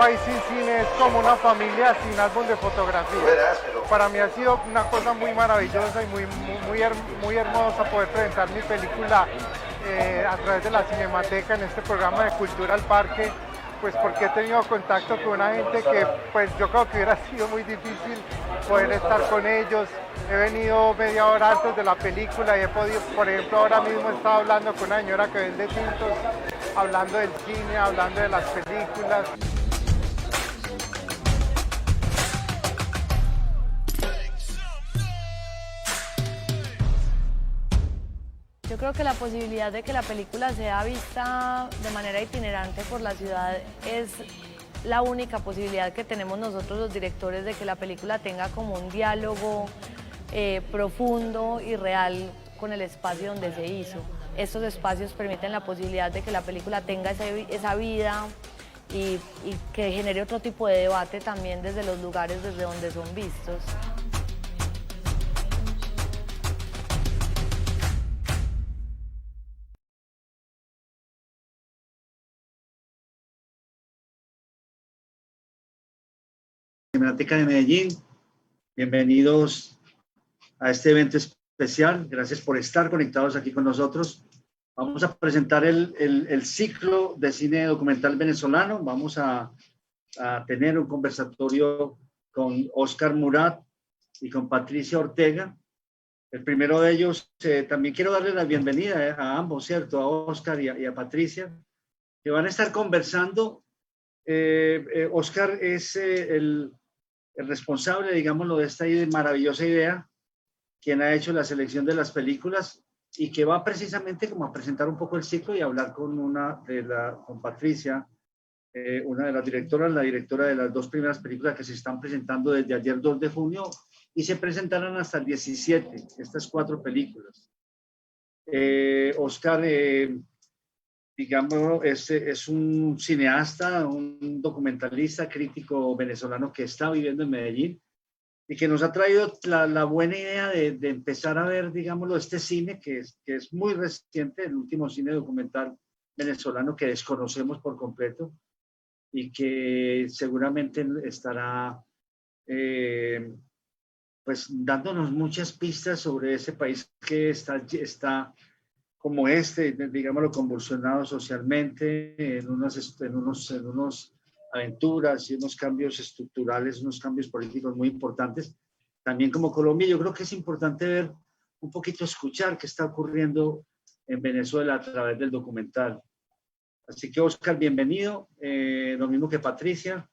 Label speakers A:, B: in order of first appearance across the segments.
A: país sin cine es como una familia sin álbum de fotografía. Para mí ha sido una cosa muy maravillosa y muy hermosa poder presentar mi película a través de la Cinemateca en este programa de Cultura al Parque, pues porque he tenido contacto con una gente que pues yo creo que hubiera sido muy difícil poder estar con ellos. He venido media hora antes de la película y he podido, por ejemplo, ahora mismo he estado hablando con una señora que vende tintos, hablando del cine, hablando de las películas.
B: Yo creo que la posibilidad de que la película sea vista de manera itinerante por la ciudad es la única posibilidad que tenemos nosotros los directores de que la película tenga como un diálogo profundo y real con el espacio donde se hizo. Estos espacios permiten la posibilidad de que la película tenga esa vida y que genere otro tipo de debate también desde los lugares desde donde son vistos.
C: Cinemateca de Medellín, bienvenidos a este evento especial. Gracias por estar conectados aquí con nosotros. Vamos a presentar el ciclo de cine documental venezolano. Vamos a tener un conversatorio con Oscar Murat y con Patricia Ortega. El primero de ellos, también quiero darle la bienvenida a ambos, ¿cierto? A Oscar y a Patricia, que van a estar conversando. Oscar es el responsable, digámoslo, de esta maravillosa idea, quien ha hecho la selección de las películas y que va precisamente como a presentar un poco el ciclo y hablar con Patricia, una de las directoras, la directora de las dos primeras películas que se están presentando desde ayer 2 de junio y se presentarán hasta el 17, estas 4 películas. Oscar, digamos, es un cineasta, un documentalista, crítico venezolano que está viviendo en Medellín y que nos ha traído la buena idea de empezar a ver, digámoslo, este cine que es muy reciente, el último cine documental venezolano que desconocemos por completo y que seguramente estará pues dándonos muchas pistas sobre ese país que está como digámoslo, convulsionado socialmente, en unos aventuras y unos cambios estructurales, unos cambios políticos muy importantes. También como Colombia, yo creo que es importante ver un poquito, escuchar qué está ocurriendo en Venezuela a través del documental. Así que, Oscar, bienvenido. Lo mismo que Patricia.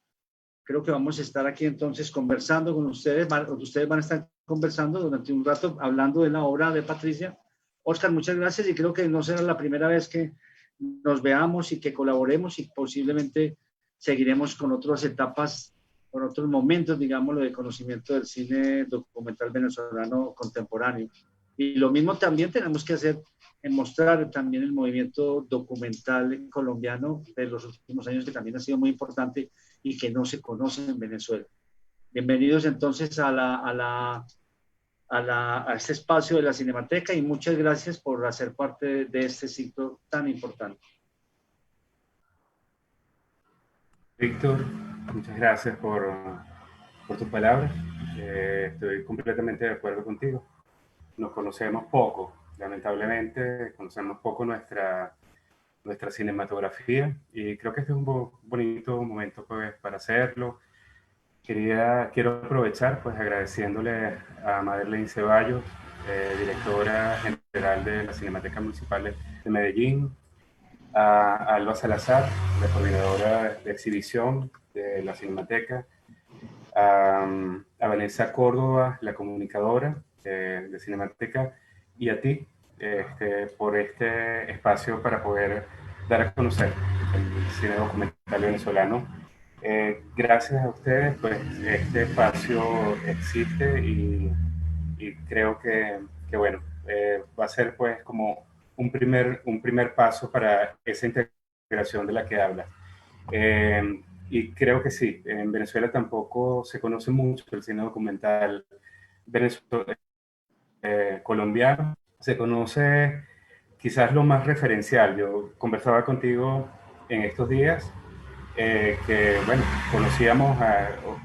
C: Creo que vamos a estar aquí entonces conversando con ustedes. Ustedes van a estar conversando durante un rato, hablando de la obra de Patricia. Oscar, muchas gracias y creo que no será la primera vez que nos veamos y que colaboremos y posiblemente seguiremos con otras etapas, con otros momentos, digámoslo, de conocimiento del cine documental venezolano contemporáneo. Y lo mismo también tenemos que hacer en mostrar también el movimiento documental colombiano de los últimos años, que también ha sido muy importante y que no se conoce en Venezuela. Bienvenidos entonces a este espacio de la Cinemateca y muchas gracias por hacer parte de este ciclo tan importante.
D: Víctor, muchas gracias por tus palabras. Estoy completamente de acuerdo contigo. Nos conocemos poco, lamentablemente, conocemos poco nuestra cinematografía y creo que este es un bonito momento pues, para hacerlo. Quiero aprovechar pues agradeciéndole a Madeleine Ceballos, directora general de la Cinemateca Municipal de Medellín, a Alba Salazar, la coordinadora de exhibición de la Cinemateca, a Vanessa Córdoba, la comunicadora de Cinemateca, y a ti por este espacio para poder dar a conocer el cine documental venezolano. Gracias a ustedes, pues este espacio existe y creo que bueno, va a ser pues como un primer paso para esa integración de la que habla. Y creo que sí, en Venezuela tampoco se conoce mucho el cine documental colombiano. Se conoce quizás lo más referencial. Yo conversaba contigo en estos días que, bueno, conocíamos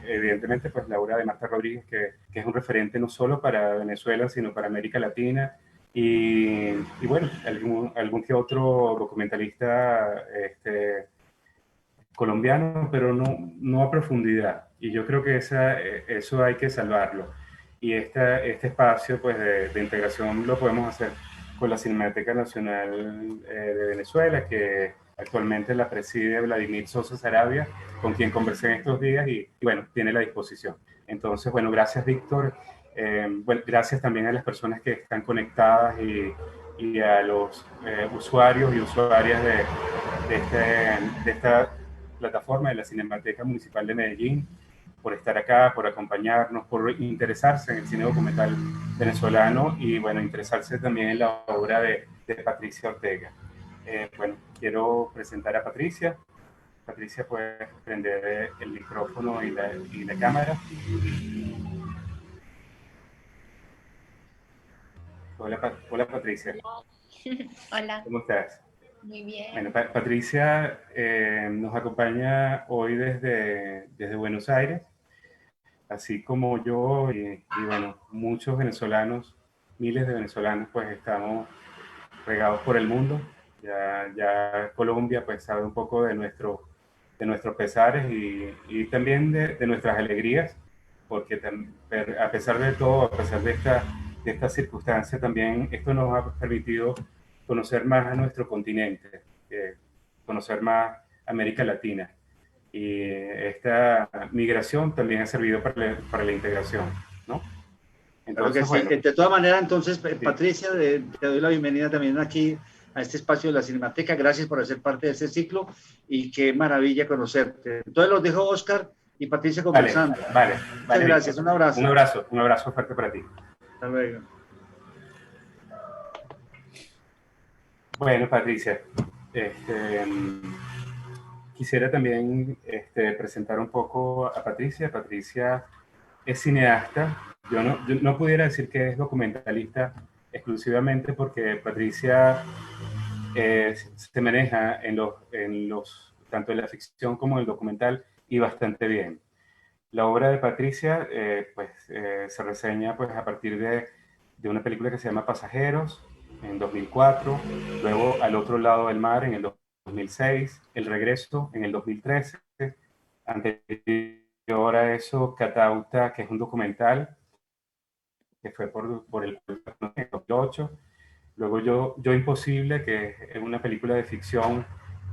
D: evidentemente pues la obra de Marta Rodríguez, que es un referente no solo para Venezuela, sino para América Latina, y bueno, algún que otro documentalista colombiano, pero no a profundidad. Y yo creo que eso hay que salvarlo. Y este espacio pues, de integración lo podemos hacer con la Cinemateca Nacional de Venezuela, que actualmente la preside Vladimir Sosa Sarabia, con quien conversé en estos días y bueno, tiene la disposición. Entonces, bueno, gracias Víctor. Bueno, gracias también a las personas que están conectadas y a los usuarios y usuarias de esta plataforma de la Cinemateca Municipal de Medellín, por estar acá, por acompañarnos, por interesarse en el cine documental venezolano y, bueno, interesarse también en la obra de Patricia Ortega. Bueno, quiero presentar a Patricia. Patricia, puede prender el micrófono y la cámara. Hola Patricia.
E: Hola.
D: ¿Cómo estás?
E: Muy bien.
D: Bueno, Patricia nos acompaña hoy desde Buenos Aires, así como yo y bueno, muchos venezolanos, miles de venezolanos, pues estamos regados por el mundo. Ya Colombia pues sabe un poco de nuestros pesares y también de nuestras alegrías, porque a pesar de todo, a pesar de esta circunstancia, también esto nos ha permitido conocer más a nuestro continente, conocer más América Latina. Y esta migración también ha servido para la integración, ¿no?
C: Entonces, claro que sí. Bueno, de todas maneras, entonces, sí. Patricia, te doy la bienvenida también aquí a este espacio de la Cinemateca. Gracias por hacer parte de este ciclo y qué maravilla conocerte. Entonces los dejo Oscar y Patricia conversando.
D: Vale.
C: Muchas gracias, un abrazo.
D: Un abrazo fuerte para ti.
C: Hasta luego.
D: Bueno, Patricia, quisiera también presentar un poco a Patricia. Patricia es cineasta. Yo no pudiera decir que es documentalista exclusivamente porque Patricia se maneja tanto en la ficción como en el documental y bastante bien. La obra de Patricia se reseña pues, a partir de una película que se llama Pasajeros en 2004, luego Al otro lado del mar en el 2006, El regreso en el 2013, anterior a eso Catauta, que es un documental que fue por el 2008, luego Yo Imposible, que es una película de ficción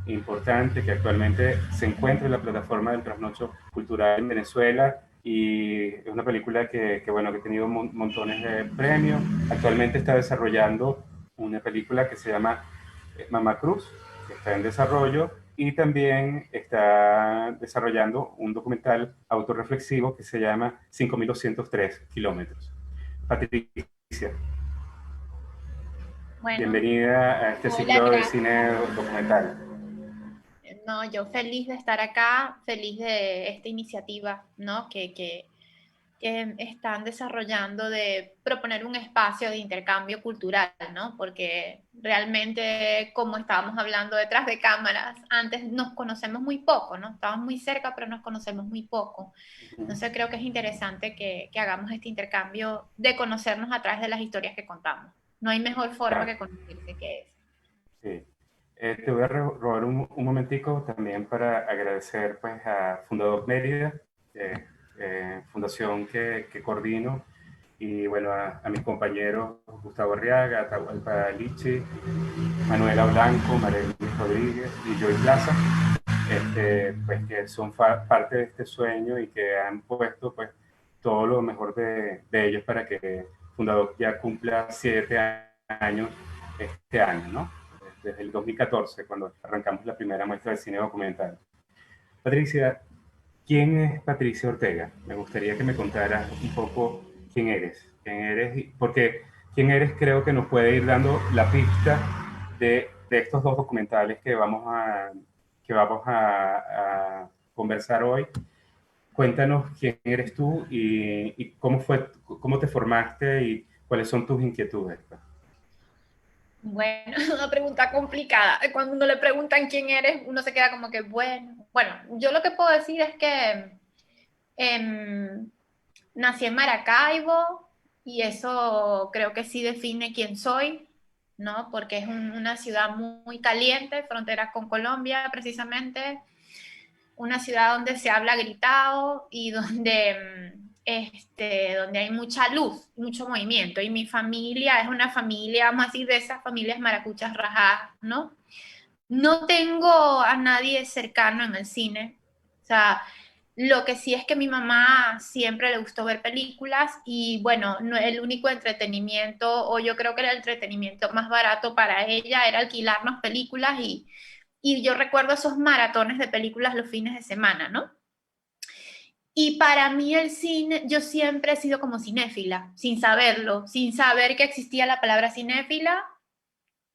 D: importante que actualmente se encuentra en la plataforma del Trasnocho Cultural en Venezuela y es una película que ha tenido montones de premios. Actualmente está desarrollando una película que se llama Mamá Cruz, que está en desarrollo, y también está desarrollando un documental autorreflexivo que se llama 5203 kilómetros. Patricia, bueno, bienvenida a este ciclo de cine documental.
E: No, yo feliz de estar acá, feliz de esta iniciativa, ¿no? que están desarrollando de proponer un espacio de intercambio cultural, ¿no? Porque realmente, como estábamos hablando detrás de cámaras, antes nos conocemos muy poco, ¿no? Estamos muy cerca, pero nos conocemos muy poco. Entonces creo que es interesante que hagamos este intercambio de conocernos a través de las historias que contamos. No hay mejor forma que conocerse que esa.
D: Sí. Te voy a robar un momentico también para agradecer pues, a Fundador Mérida, fundación que coordino, y bueno, a mis compañeros Gustavo Arriaga, Atahualpa Lichi, Manuela Blanco, María Rodríguez y Joy Plaza, pues que son parte de este sueño y que han puesto pues todo lo mejor de ellos para que Fundador ya cumpla 7 años este año, ¿no? Desde el 2014, cuando arrancamos la primera muestra de cine documental. Patricia, ¿quién es Patricia Ortega? Me gustaría que me contaras un poco quién eres, porque quién eres creo que nos puede ir dando la pista de estos dos documentales que vamos a conversar hoy. Cuéntanos quién eres tú y cómo te formaste y cuáles son tus inquietudes.
E: Bueno, una pregunta complicada. Cuando uno le preguntan quién eres, uno se queda como que, bueno, bueno, yo lo que puedo decir es que nací en Maracaibo y eso creo que sí define quién soy, ¿no? Porque es una ciudad muy caliente, frontera con Colombia precisamente, una ciudad donde se habla gritado y donde hay mucha luz, mucho movimiento. Y mi familia es una familia, vamos a decir, de esas familias maracuchas rajadas, ¿no? No tengo a nadie cercano en el cine. O sea, lo que sí es que mi mamá siempre le gustó ver películas y bueno, no, el único entretenimiento, o yo creo que el entretenimiento más barato para ella era alquilarnos películas y yo recuerdo esos maratones de películas los fines de semana, ¿no? Y para mí el cine, yo siempre he sido como cinéfila, sin saberlo, sin saber que existía la palabra cinéfila,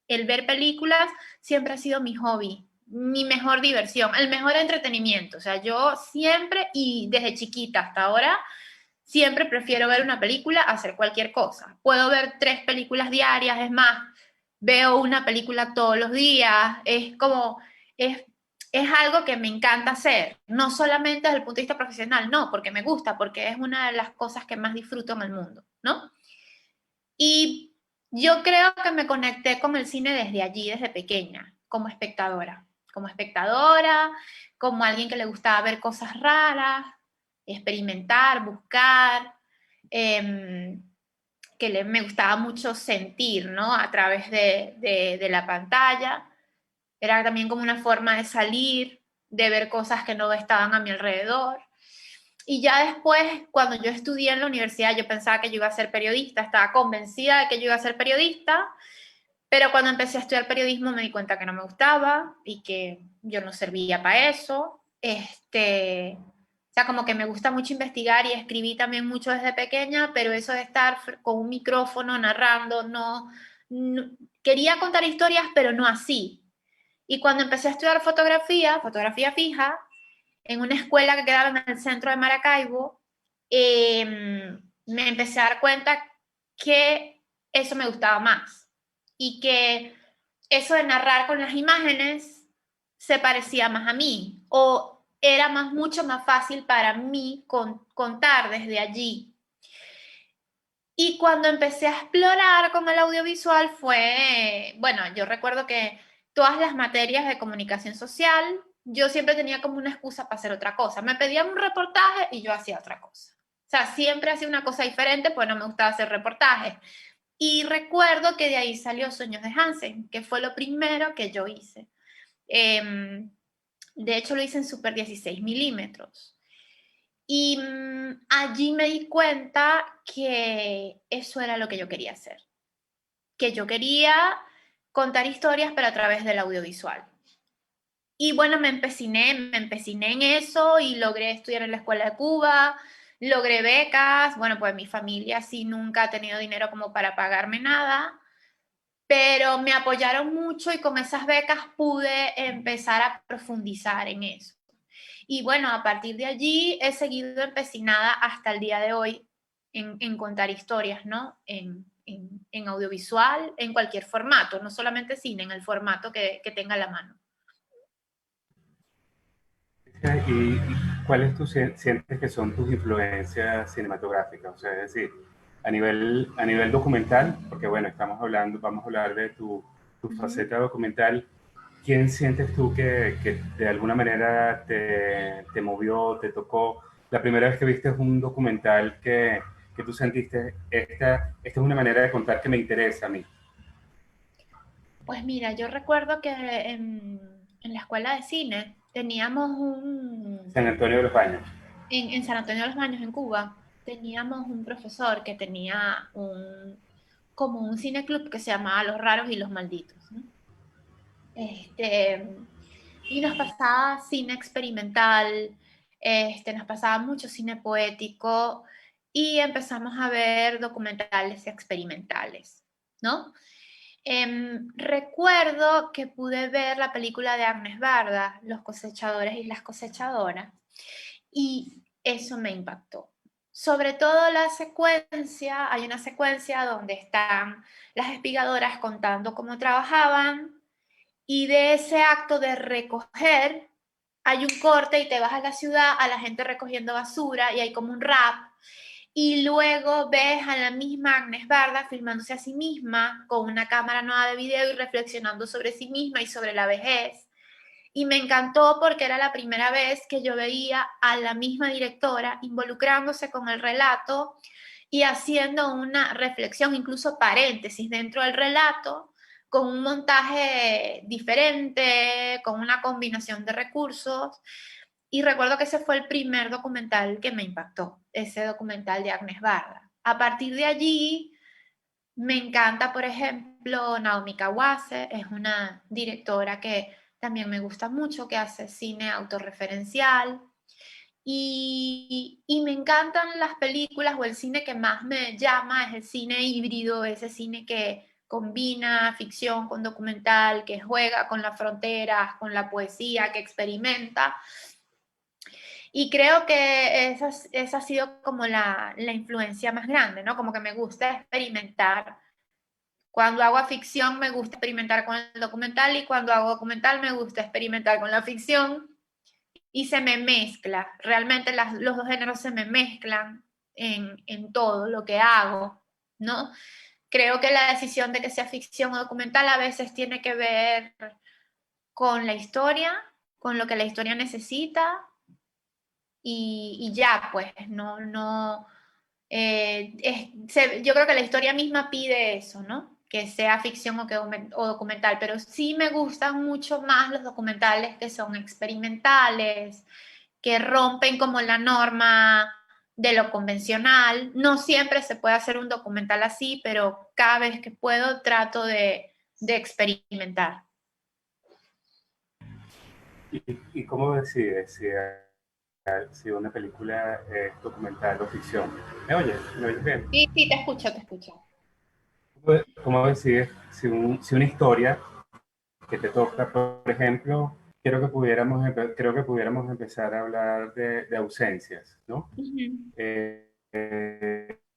E: el ver películas siempre ha sido mi hobby, mi mejor diversión, el mejor entretenimiento. O sea, yo siempre y desde chiquita hasta ahora, siempre prefiero ver una película a hacer cualquier cosa. Puedo ver 3 películas diarias, es más, veo una película todos los días, es como, es, es algo que me encanta hacer, no solamente desde el punto de vista profesional, no, porque me gusta, porque es una de las cosas que más disfruto en el mundo, ¿no? Y yo creo que me conecté con el cine desde allí, desde pequeña, como espectadora, como alguien que le gustaba ver cosas raras, experimentar, buscar, me gustaba mucho sentir, ¿no? A través de la pantalla. Era también como una forma de salir, de ver cosas que no estaban a mi alrededor. Y ya después, cuando yo estudié en la universidad, yo pensaba que yo iba a ser periodista, estaba convencida de que yo iba a ser periodista, pero cuando empecé a estudiar periodismo me di cuenta que no me gustaba y que yo no servía para eso. O sea, como que me gusta mucho investigar y escribí también mucho desde pequeña, pero eso de estar con un micrófono narrando, no quería contar historias, pero no así. Y cuando empecé a estudiar fotografía fija, en una escuela que quedaba en el centro de Maracaibo, me empecé a dar cuenta que eso me gustaba más y que eso de narrar con las imágenes se parecía más a mí o era mucho más fácil para mí contar desde allí. Y cuando empecé a explorar con el audiovisual fue, bueno, yo recuerdo que todas las materias de comunicación social, yo siempre tenía como una excusa para hacer otra cosa. Me pedían un reportaje y yo hacía otra cosa. O sea, siempre hacía una cosa diferente, pues no me gustaba hacer reportajes. Y recuerdo que de ahí salió Sueños de Hansen, que fue lo primero que yo hice. De hecho, lo hice en Super 16 milímetros. Y allí me di cuenta que eso era lo que yo quería hacer, que yo quería contar historias, pero a través del audiovisual. Y bueno, me empeciné en eso y logré estudiar en la Escuela de Cuba, logré becas. Bueno, pues mi familia sí nunca ha tenido dinero como para pagarme nada, pero me apoyaron mucho y con esas becas pude empezar a profundizar en eso. Y bueno, a partir de allí he seguido empecinada hasta el día de hoy en contar historias, ¿no? En audiovisual, en cualquier formato, no solamente cine, en el formato que tenga a la mano.
D: ¿Y cuáles tú sientes que son tus influencias cinematográficas? O sea, es decir, a nivel documental, porque bueno, vamos a hablar de tu faceta documental. ¿Quién sientes tú que de alguna manera te movió, te tocó? La primera vez que viste un documental que tú sentiste, esta es una manera de contar que me interesa a mí.
E: Pues mira, yo recuerdo que en la escuela de cine teníamos
D: San Antonio de los Baños.
E: en San Antonio de los Baños, en Cuba, teníamos un profesor que tenía como un cineclub que se llamaba Los Raros y los Malditos, ¿no? Y nos pasaba cine experimental, nos pasaba mucho cine poético y empezamos a ver documentales experimentales, ¿no? Recuerdo que pude ver la película de Agnes Barda, Los cosechadores y las cosechadoras, y eso me impactó. Sobre todo la secuencia, hay una secuencia donde están las espigadoras contando cómo trabajaban y de ese acto de recoger hay un corte y te vas a la ciudad, a la gente recogiendo basura y hay como un rap. Y luego ves a la misma Agnes Varda filmándose a sí misma con una cámara nueva de video y reflexionando sobre sí misma y sobre la vejez. Y me encantó porque era la primera vez que yo veía a la misma directora involucrándose con el relato y haciendo una reflexión, incluso paréntesis dentro del relato, con un montaje diferente, con una combinación de recursos. Y recuerdo que ese fue el primer documental que me impactó, ese documental de Agnes Varda. A partir de allí, me encanta, por ejemplo, Naomi Kawase, es una directora que también me gusta mucho, que hace cine autorreferencial. Y me encantan las películas o el cine que más me llama es el cine híbrido, ese cine que combina ficción con documental, que juega con las fronteras, con la poesía, que experimenta. Y creo que esa ha sido como la influencia más grande, ¿no? Como que me gusta experimentar. Cuando hago ficción me gusta experimentar con el documental y cuando hago documental me gusta experimentar con la ficción y se me mezcla. Realmente los dos géneros se me mezclan en todo lo que hago, ¿no? Creo que la decisión de que sea ficción o documental a veces tiene que ver con la historia, con lo que la historia necesita y ya, pues, yo creo que la historia misma pide eso, ¿no? Que sea ficción o documental, pero sí me gustan mucho más los documentales que son experimentales, que rompen como la norma de lo convencional. No siempre se puede hacer un documental así, pero cada vez que puedo trato de experimentar.
D: ¿Y cómo decides si una película es documental o ficción? ¿Me oyes? ¿Me oyes bien?
E: Sí, te escucho, te escucho.
D: ¿Cómo decides si una historia que te toca, por ejemplo, creo que pudiéramos empezar a hablar de ausencias, ¿no?
E: Uh-huh.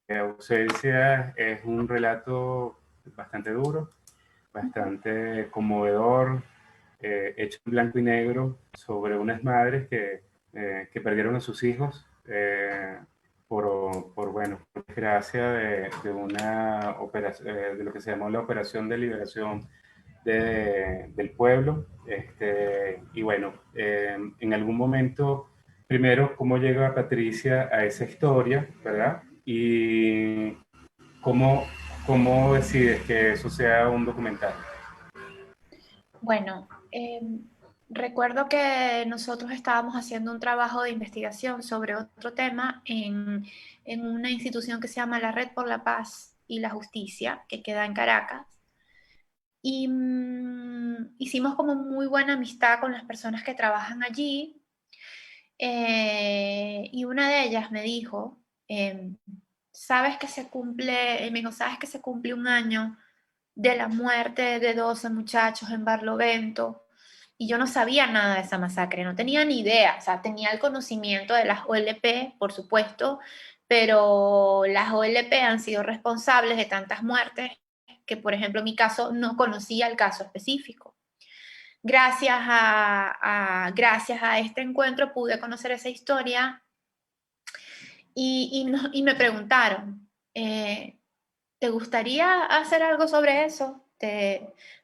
D: Ausencias es un relato bastante duro, bastante conmovedor, hecho en blanco y negro sobre unas madres que perdieron a sus hijos por desgracia de una operación, de lo que se llamó la Operación de Liberación del Pueblo. Y bueno, en algún momento, primero, cómo llega Patricia a esa historia, ¿verdad? Y cómo decides que eso sea un documental.
E: Bueno, recuerdo que nosotros estábamos haciendo un trabajo de investigación sobre otro tema en una institución que se llama la Red por la Paz y la Justicia, que queda en Caracas. Y hicimos como muy buena amistad con las personas que trabajan allí. Y una de ellas me dijo, ¿sabes que se cumple un año de la muerte de 12 muchachos en Barlovento? Y yo no sabía nada de esa masacre, no tenía ni idea, o sea, tenía el conocimiento de las OLP, por supuesto, pero las OLP han sido responsables de tantas muertes que, por ejemplo, en mi caso no conocía el caso específico. Gracias a este encuentro pude conocer esa historia y me preguntaron, ¿te gustaría hacer algo sobre eso?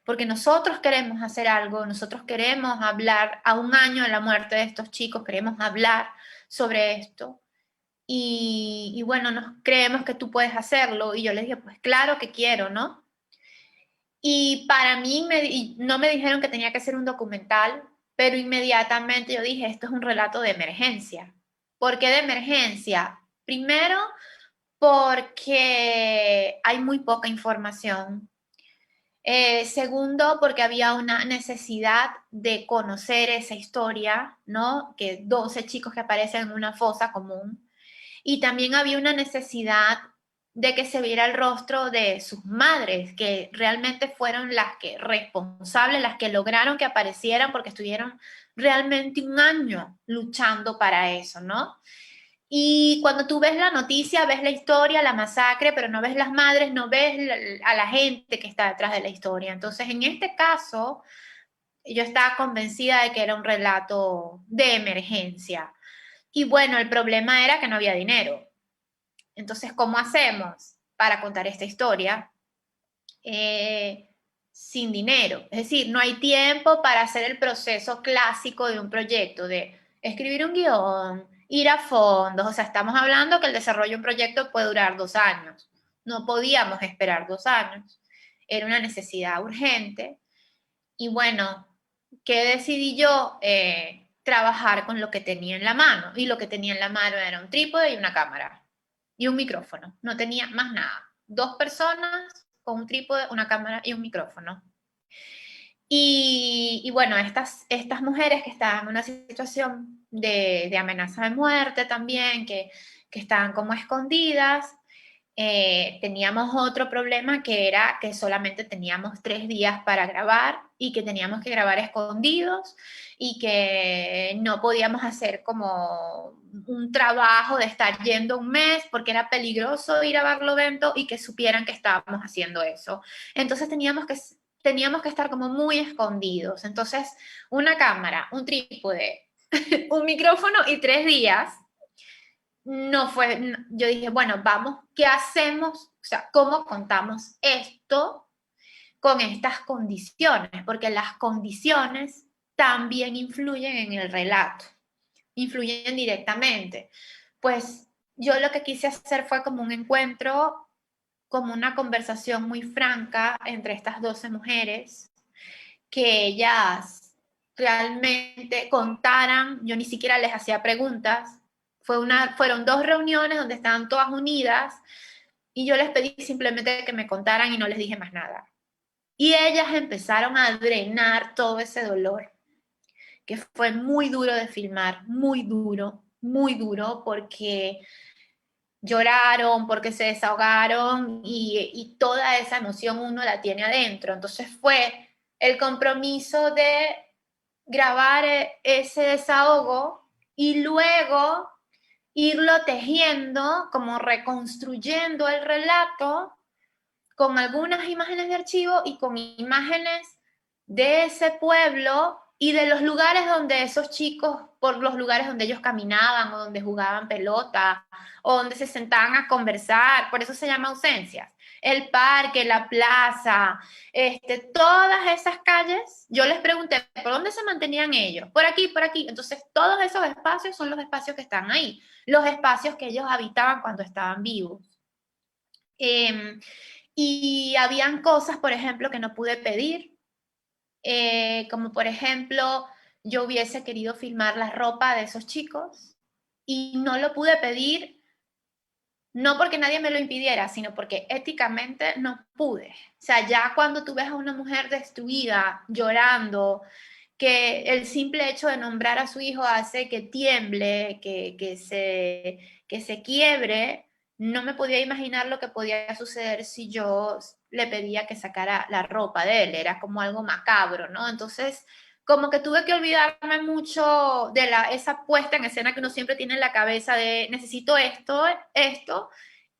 E: Porque nosotros queremos hacer algo, nosotros queremos hablar a un año de la muerte de estos chicos, queremos hablar sobre esto. Y bueno, nos creemos que tú puedes hacerlo. Y yo les dije, pues claro que quiero, ¿no? Y para mí no me dijeron que tenía que ser un documental, pero inmediatamente yo dije, esto es un relato de emergencia. ¿Por qué de emergencia? Primero, porque hay muy poca información. Segundo, porque había una necesidad de conocer esa historia, ¿no? Que 12 chicos que aparecen en una fosa común. Y también había una necesidad de que se viera el rostro de sus madres, que realmente fueron las que responsables, las que lograron que aparecieran, porque estuvieron realmente un año luchando para eso, ¿no? Y cuando tú ves la noticia, ves la historia, la masacre, pero no ves las madres, no ves a la gente que está detrás de la historia. Entonces, en este caso, yo estaba convencida de que era un relato de emergencia. Y bueno, el problema era que no había dinero. Entonces, ¿cómo hacemos para contar esta historia sin dinero? Es decir, no hay tiempo para hacer el proceso clásico de un proyecto, de escribir un guión, ir a fondos. O sea, estamos hablando que el desarrollo de un proyecto puede durar 2 años. No podíamos esperar 2 años. Era una necesidad urgente. Y bueno, ¿qué decidí yo? Trabajar con lo que tenía en la mano. Y lo que tenía en la mano era un trípode y una cámara. Y un micrófono. No tenía más nada. 2 personas con un trípode, una cámara y un micrófono. Y bueno, estas mujeres que estaban en una situación de amenaza de muerte también, que estaban como escondidas, teníamos otro problema que era que solamente teníamos 3 días para grabar y que teníamos que grabar escondidos y que no podíamos hacer como un trabajo de estar yendo un mes porque era peligroso ir a Barlovento y que supieran que estábamos haciendo eso. Entonces teníamos que estar como muy escondidos. Entonces, una cámara, un trípode, un micrófono y 3 días. No fue, yo dije, bueno, vamos, ¿qué hacemos? O sea, ¿cómo contamos esto con estas condiciones? Porque las condiciones también influyen en el relato, influyen directamente. Pues yo lo que quise hacer fue como un encuentro, como una conversación muy franca entre estas 12 mujeres, que ellas realmente contaran, yo ni siquiera les hacía preguntas, fueron 2 reuniones donde estaban todas unidas y yo les pedí simplemente que me contaran y no les dije más nada. Y ellas empezaron a drenar todo ese dolor, que fue muy duro de filmar, muy duro, porque lloraron, porque se desahogaron y toda esa emoción uno la tiene adentro. Entonces fue el compromiso de grabar ese desahogo y luego irlo tejiendo, como reconstruyendo el relato con algunas imágenes de archivo y con imágenes de ese pueblo y de los lugares donde esos chicos, por los lugares donde ellos caminaban o donde jugaban pelota o donde se sentaban a conversar, por eso se llama Ausencias. El parque, la plaza, todas esas calles, yo les pregunté, ¿por dónde se mantenían ellos? Por aquí, por aquí. Entonces, todos esos espacios son los espacios que están ahí, los espacios que ellos habitaban cuando estaban vivos. Y habían cosas, por ejemplo, que no pude pedir, como por ejemplo, yo hubiese querido filmar la ropa de esos chicos y no lo pude pedir, no porque nadie me lo impidiera, sino porque éticamente no pude. O sea, ya cuando tú ves a una mujer destruida, llorando, que el simple hecho de nombrar a su hijo hace que tiemble, que se quiebre, no me podía imaginar lo que podía suceder si yo le pedía que sacara la ropa de él, era como algo macabro, ¿no? Entonces, como que tuve que olvidarme mucho de esa puesta en escena que uno siempre tiene en la cabeza de necesito esto,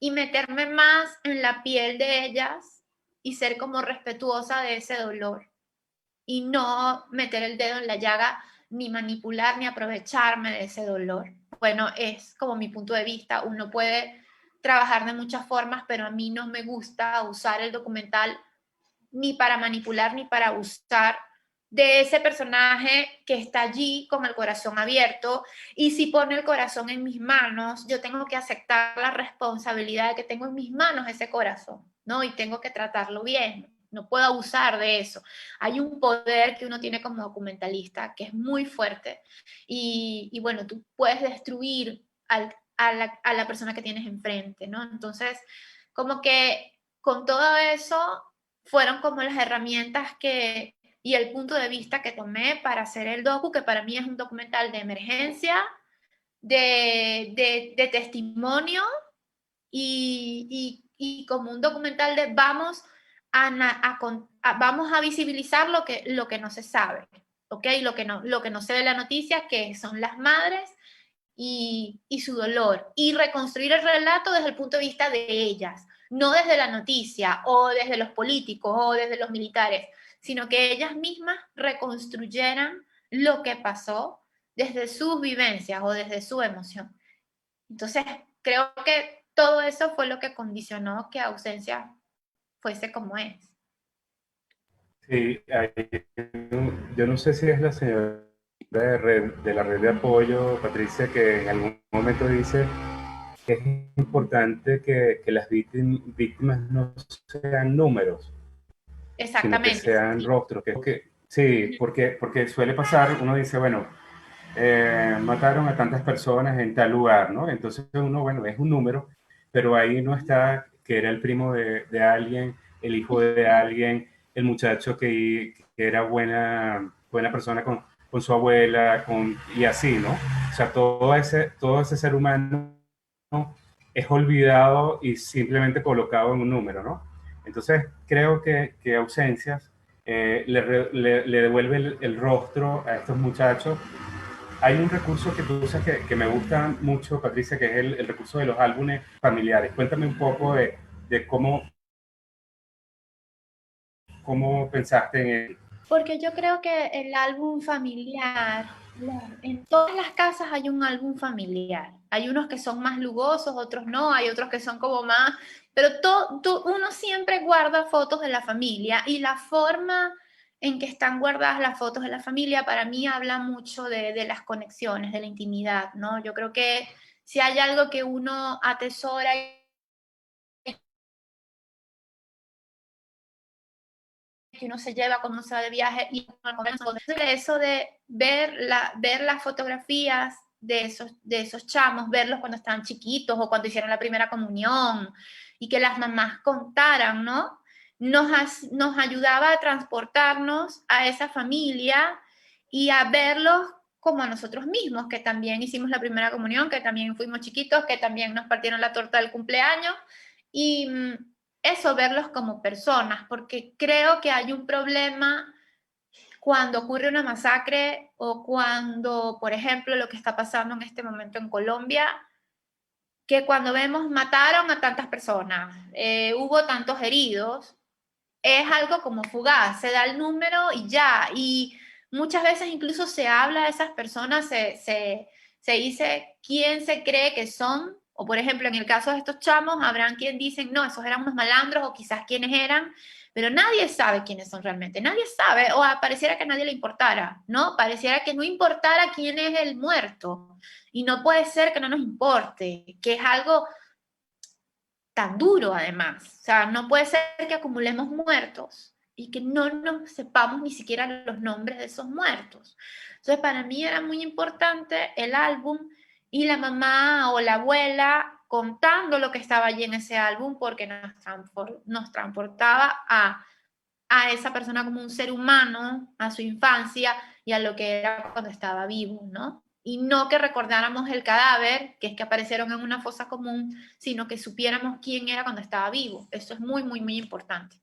E: y meterme más en la piel de ellas y ser como respetuosa de ese dolor y no meter el dedo en la llaga, ni manipular, ni aprovecharme de ese dolor. Bueno, es como mi punto de vista, uno puede trabajar de muchas formas, pero a mí no me gusta usar el documental ni para manipular, ni para abusar de ese personaje que está allí con el corazón abierto, y si pone el corazón en mis manos, yo tengo que aceptar la responsabilidad de que tengo en mis manos ese corazón, ¿no? Y tengo que tratarlo bien, no puedo abusar de eso. Hay un poder que uno tiene como documentalista que es muy fuerte, y bueno, tú puedes destruir a la persona que tienes enfrente, ¿no? Entonces, como que con todo eso fueron como las herramientas y el punto de vista que tomé para hacer el docu, que para mí es un documental de emergencia, de testimonio y como un documental de vamos a visibilizar lo que no se sabe, ¿ok? Lo que no se ve en la noticia, que son las madres y su dolor, y reconstruir el relato desde el punto de vista de ellas, no desde la noticia, o desde los políticos, o desde los militares, sino que ellas mismas reconstruyeran lo que pasó desde sus vivencias o desde su emoción. Entonces, creo que todo eso fue lo que condicionó que Ausencia fuese como es.
D: Sí, yo no sé si es la señora de la red de apoyo, Patricia, que en algún momento dice que es importante que las víctimas no sean números, sino que
E: Exactamente.
D: sean rostros. Sí, porque suele pasar, uno dice, bueno, mataron a tantas personas en tal lugar, ¿no? Entonces uno, bueno, es un número, pero ahí no está que era el primo de alguien, el hijo de alguien, el muchacho que era buena persona con su abuela, y así, ¿no? O sea, todo ese ser humano, ¿no?, es olvidado y simplemente colocado en un número, ¿no? Entonces creo que Ausencias le devuelve el rostro a estos muchachos. Hay un recurso que tú usas que me gusta mucho, Patricia, que es el recurso de los álbumes familiares. Cuéntame un poco de cómo pensaste en él.
E: Porque yo creo que el álbum familiar, en todas las casas hay un álbum familiar. Hay unos que son más lujosos, otros no, hay otros que son como más, pero uno siempre guarda fotos de la familia, y la forma en que están guardadas las fotos de la familia para mí habla mucho de las conexiones, de la intimidad, ¿no? Yo creo que si hay algo que uno atesora que uno se lleva cuando se va de viaje, y eso de ver las fotografías de esos chamos, verlos cuando estaban chiquitos o cuando hicieron la primera comunión, y que las mamás contaran, ¿no? Nos ayudaba a transportarnos a esa familia y a verlos como a nosotros mismos, que también hicimos la primera comunión, que también fuimos chiquitos, que también nos partieron la torta del cumpleaños, y eso, verlos como personas, porque creo que hay un problema cuando ocurre una masacre o cuando, por ejemplo, lo que está pasando en este momento en Colombia, que cuando vemos mataron a tantas personas, hubo tantos heridos, es algo como fugaz, se da el número y ya, y muchas veces incluso se habla de esas personas, se dice quién se cree que son, o por ejemplo en el caso de estos chamos, habrán quien dicen, no, esos eran unos malandros, o quizás quiénes eran, pero nadie sabe quiénes son realmente, nadie sabe, o pareciera que a nadie le importara, ¿no? Pareciera que no importara quién es el muerto, y no puede ser que no nos importe, que es algo tan duro además. O sea, no puede ser que acumulemos muertos y que no nos sepamos ni siquiera los nombres de esos muertos. Entonces, para mí era muy importante el álbum y la mamá o la abuela contando lo que estaba allí en ese álbum, porque nos transportaba a esa persona como un ser humano, a su infancia y a lo que era cuando estaba vivo, ¿no? Y no que recordáramos el cadáver, que es que aparecieron en una fosa común, sino que supiéramos quién era cuando estaba vivo. Eso es muy, muy, muy importante.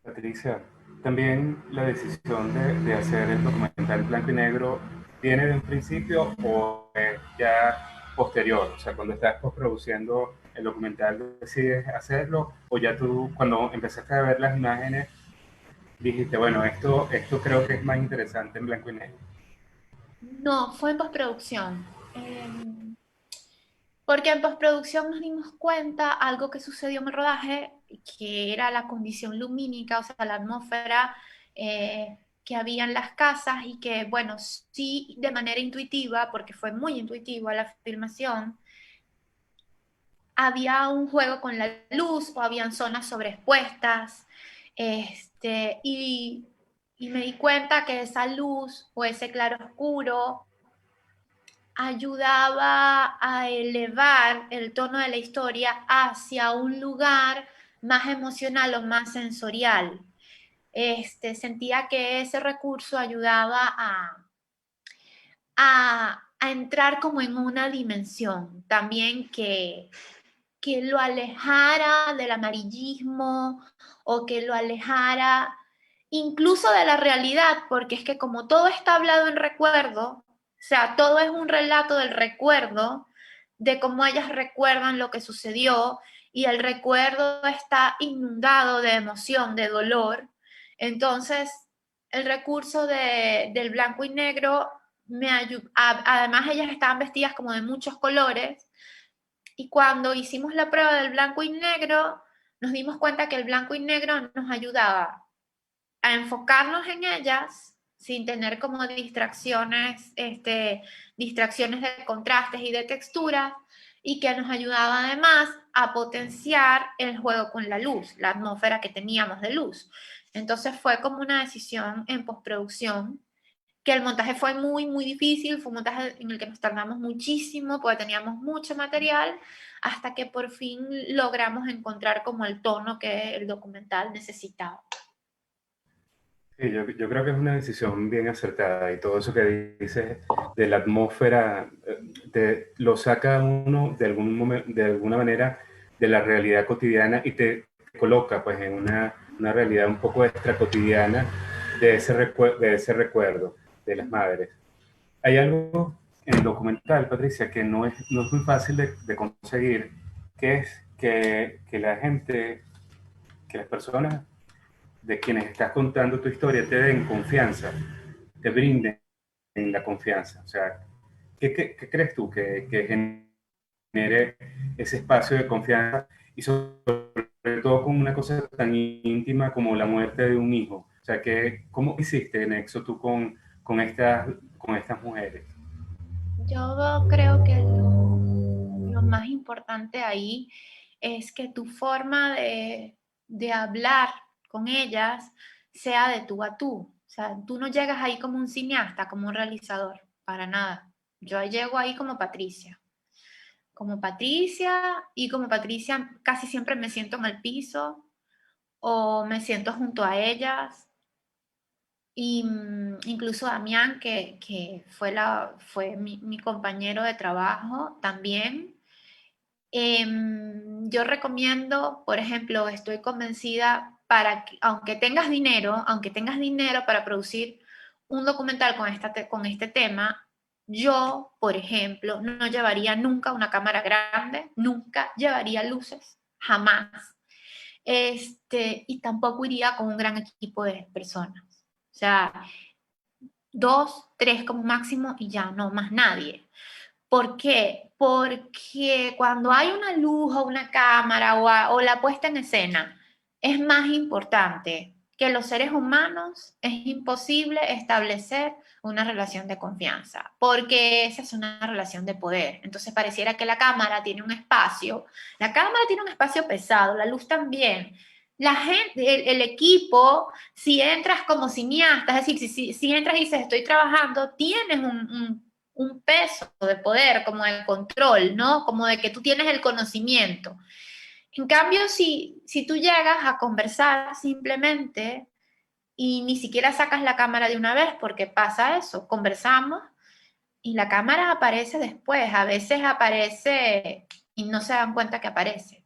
D: Patricia, también la decisión de hacer el documental en blanco y negro, ¿viene de un principio o es ya posterior? O sea, cuando estás postproduciendo el documental, ¿decides hacerlo? ¿O ya tú, cuando empezaste a ver las imágenes, dijiste, bueno, esto creo que es más interesante en blanco y negro?
E: No, fue en postproducción. Porque en postproducción nos dimos cuenta algo que sucedió en el rodaje, que era la condición lumínica, o sea, la atmósfera que había en las casas, y que, bueno, sí, de manera intuitiva, porque fue muy intuitiva la filmación, había un juego con la luz o habían zonas sobreexpuestas, y me di cuenta que esa luz o ese claro oscuro ayudaba a elevar el tono de la historia hacia un lugar más emocional o más sensorial. Sentía que ese recurso ayudaba a entrar como en una dimensión también que lo alejara del amarillismo, o que lo alejara incluso de la realidad, porque es que como todo está hablado en recuerdo, o sea, todo es un relato del recuerdo, de cómo ellas recuerdan lo que sucedió, y el recuerdo está inundado de emoción, de dolor. Entonces, el recurso del blanco y negro me ayudó. Además, ellas estaban vestidas como de muchos colores, y cuando hicimos la prueba del blanco y negro, nos dimos cuenta que el blanco y negro nos ayudaba a enfocarnos en ellas sin tener como distracciones de contrastes y de texturas, y que nos ayudaba además a potenciar el juego con la luz, la atmósfera que teníamos de luz. Entonces fue como una decisión en postproducción, que el montaje fue muy, muy difícil, fue un montaje en el que nos tardamos muchísimo, porque teníamos mucho material, hasta que por fin logramos encontrar como el tono que el documental necesitaba.
D: Sí, yo creo que es una decisión bien acertada, y todo eso que dices de la atmósfera lo saca uno de alguna manera de la realidad cotidiana y te coloca pues en una realidad un poco extra cotidiana de ese recuerdo de las madres. Hay algo en el documental, Patricia, que no es muy fácil de conseguir, que es que la gente, que las personas de quienes estás contando tu historia te den confianza, te brinden la confianza. O sea, ¿qué crees tú que genere ese espacio de confianza, y sobre todo con una cosa tan íntima como la muerte de un hijo? O sea, ¿cómo hiciste nexo tú con estas mujeres?
E: Yo creo que lo más importante ahí es que tu forma de hablar con ellas sea de tú a tú. O sea, tú no llegas ahí como un cineasta, como un realizador, para nada. Yo llego ahí como Patricia. Como Patricia, y como Patricia casi siempre me siento en el piso o me siento junto a ellas. Y incluso Damián, que fue mi compañero de trabajo también. Yo recomiendo, por ejemplo, estoy convencida, para que, aunque tengas dinero para producir un documental con este tema, yo, por ejemplo, no llevaría nunca una cámara grande, nunca llevaría luces, jamás. Y tampoco iría con un gran equipo de personas. O sea, 2, 3 como máximo y ya, no más nadie. ¿Por qué? Porque cuando hay una luz o una cámara o la puesta en escena es más importante que los seres humanos, es imposible establecer una relación de confianza, porque esa es una relación de poder. Entonces pareciera que la cámara tiene un espacio pesado, la luz también. La gente, el equipo, si entras como cineasta, es decir, si entras y dices estoy trabajando, tienes un peso de poder, como de control, ¿no? Como de que tú tienes el conocimiento. En cambio, si tú llegas a conversar simplemente y ni siquiera sacas la cámara de una vez, porque pasa eso, conversamos y la cámara aparece después, a veces aparece y no se dan cuenta que aparece.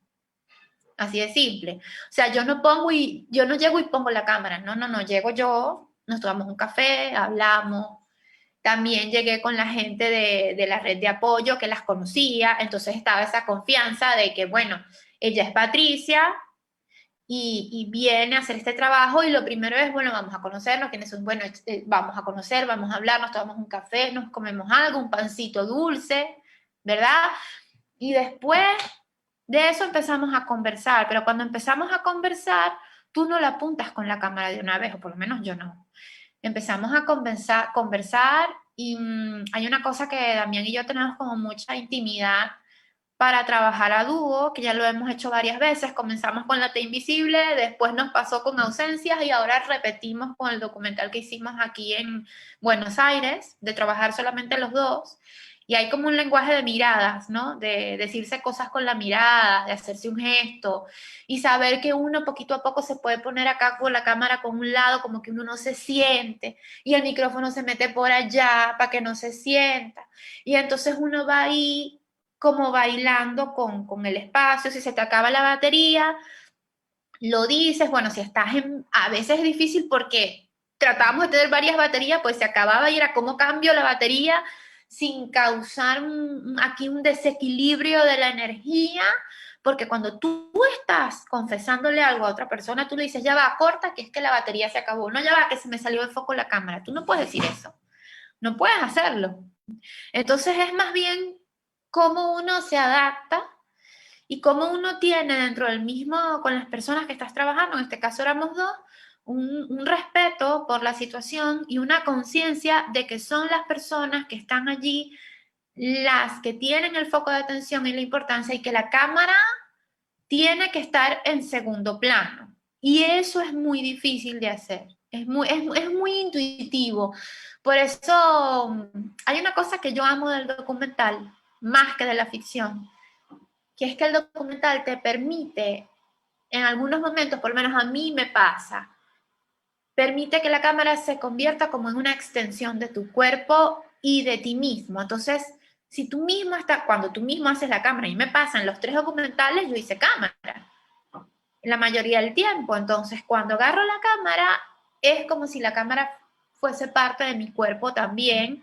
E: Así de simple. O sea, yo no llego y pongo la cámara, no, llego yo, nos tomamos un café, hablamos. También llegué con la gente de la red de apoyo que las conocía, entonces estaba esa confianza de que, bueno, ella es Patricia y viene a hacer este trabajo, y lo primero es, bueno, vamos a conocernos, quiénes son, bueno, vamos a conocer, vamos a hablar, nos tomamos un café, nos comemos algo, un pancito dulce, ¿verdad? Y después de eso empezamos a conversar, pero cuando empezamos a conversar, tú no la apuntas con la cámara de una vez, o por lo menos yo no. Empezamos a conversar y hay una cosa que Damián y yo tenemos como mucha intimidad para trabajar a dúo, que ya lo hemos hecho varias veces. Comenzamos con La T Invisible, después nos pasó con Ausencias y ahora repetimos con el documental que hicimos aquí en Buenos Aires, de trabajar solamente los dos. Y hay como un lenguaje de miradas, ¿no? De decirse cosas con la mirada, de hacerse un gesto y saber que uno poquito a poco se puede poner acá con la cámara con un lado, como que uno no se siente, y el micrófono se mete por allá para que no se sienta. Y entonces uno va ahí como bailando con el espacio. Si se te acaba la batería, lo dices. Bueno, si estás a veces es difícil porque tratábamos de tener varias baterías, pues se acababa y era cómo cambio la batería sin causar aquí un desequilibrio de la energía, Porque cuando tú estás confesándole algo a otra persona, tú le dices, ya va, corta, que es que la batería se acabó. No, ya va, que se me salió el foco la cámara. Tú no puedes decir eso. No puedes hacerlo. Entonces es más bien cómo uno se adapta y cómo uno tiene dentro del mismo, con las personas que estás trabajando, en este caso éramos dos, un respeto por la situación y una conciencia de que son las personas que están allí las que tienen el foco de atención y la importancia, y que la cámara tiene que estar en segundo plano. Y eso es muy difícil de hacer. Es muy intuitivo. Por eso hay una cosa que yo amo del documental, más que de la ficción, que es que el documental te permite, en algunos momentos, por lo menos a mí me pasa, permite que la cámara se convierta como en una extensión de tu cuerpo y de ti mismo. Entonces, si tú mismo estás, cuando tú mismo haces la cámara, y me pasa en los 3 documentales, yo hice cámara la mayoría del tiempo. Entonces, cuando agarro la cámara, es como si la cámara fuese parte de mi cuerpo también,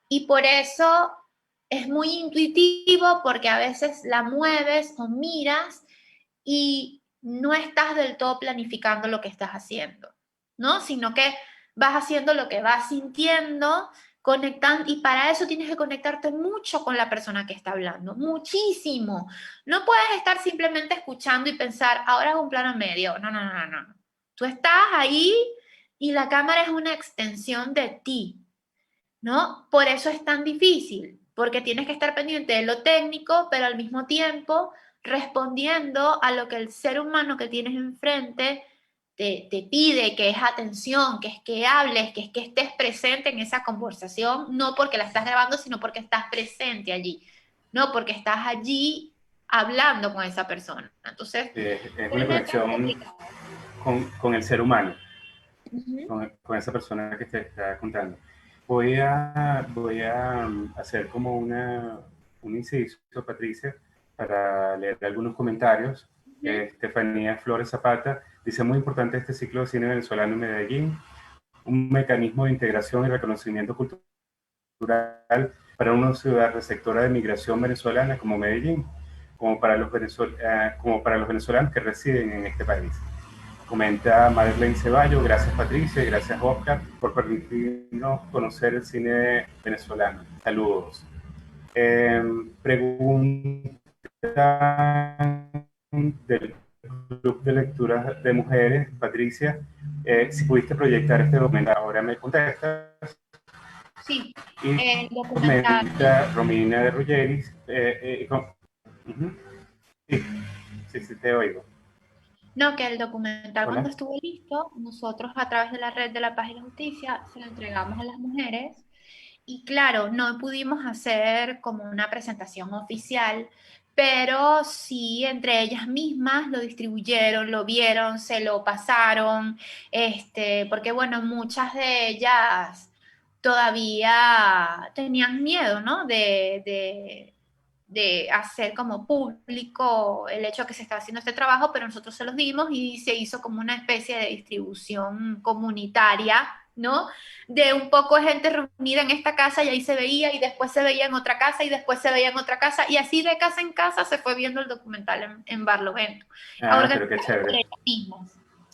E: y por eso es muy intuitivo, porque a veces la mueves o miras y no estás del todo planificando lo que estás haciendo, ¿no? Sino que vas haciendo lo que vas sintiendo, conectando, y para eso tienes que conectarte mucho con la persona que está hablando, muchísimo. No puedes estar simplemente escuchando y pensar, ahora hago un plano medio. No, no, no, no. Tú estás ahí y la cámara es una extensión de ti, ¿no? Por eso es tan difícil, porque tienes que estar pendiente de lo técnico, pero al mismo tiempo respondiendo a lo que el ser humano que tienes enfrente te pide, que es atención, que es que hables, que es que estés presente en esa conversación, no porque la estás grabando, sino porque estás presente allí, no porque estás allí hablando con esa persona. Entonces,
D: es una conexión con el ser humano, con esa persona que te está contando. Voy a hacer como un inciso, Patricia, para leer algunos comentarios. Estefanía Flores Zapata dice: muy importante este ciclo de cine venezolano en Medellín, un mecanismo de integración y reconocimiento cultural para una ciudad receptora de migración venezolana como Medellín, como para los venezolanos que residen en este país. Comenta Madeleine Ceballos: gracias Patricia y gracias Oscar por permitirnos conocer el cine venezolano. Saludos. Pregunta del Club de Lectura de Mujeres, Patricia, si pudiste proyectar este documental. Ahora me contestas.
E: Sí,
D: y comenta Romina de Ruggeris. Sí, te oigo.
E: No, que el documental,
D: Hola.
E: cuando estuvo listo, nosotros a través de la red de la Paz y la Justicia se lo entregamos a las mujeres, y claro, no pudimos hacer como una presentación oficial, pero sí entre ellas mismas lo distribuyeron, lo vieron, se lo pasaron, porque bueno, muchas de ellas todavía tenían miedo, ¿no? De hacer como público el hecho de que se estaba haciendo este trabajo, pero nosotros se los dimos y se hizo como una especie de distribución comunitaria, ¿no? De un poco de gente reunida en esta casa, y ahí se veía, y después se veía en otra casa, y después se veía en otra casa, y así de casa en casa se fue viendo el documental en Barlovento.
D: Pero qué chévere.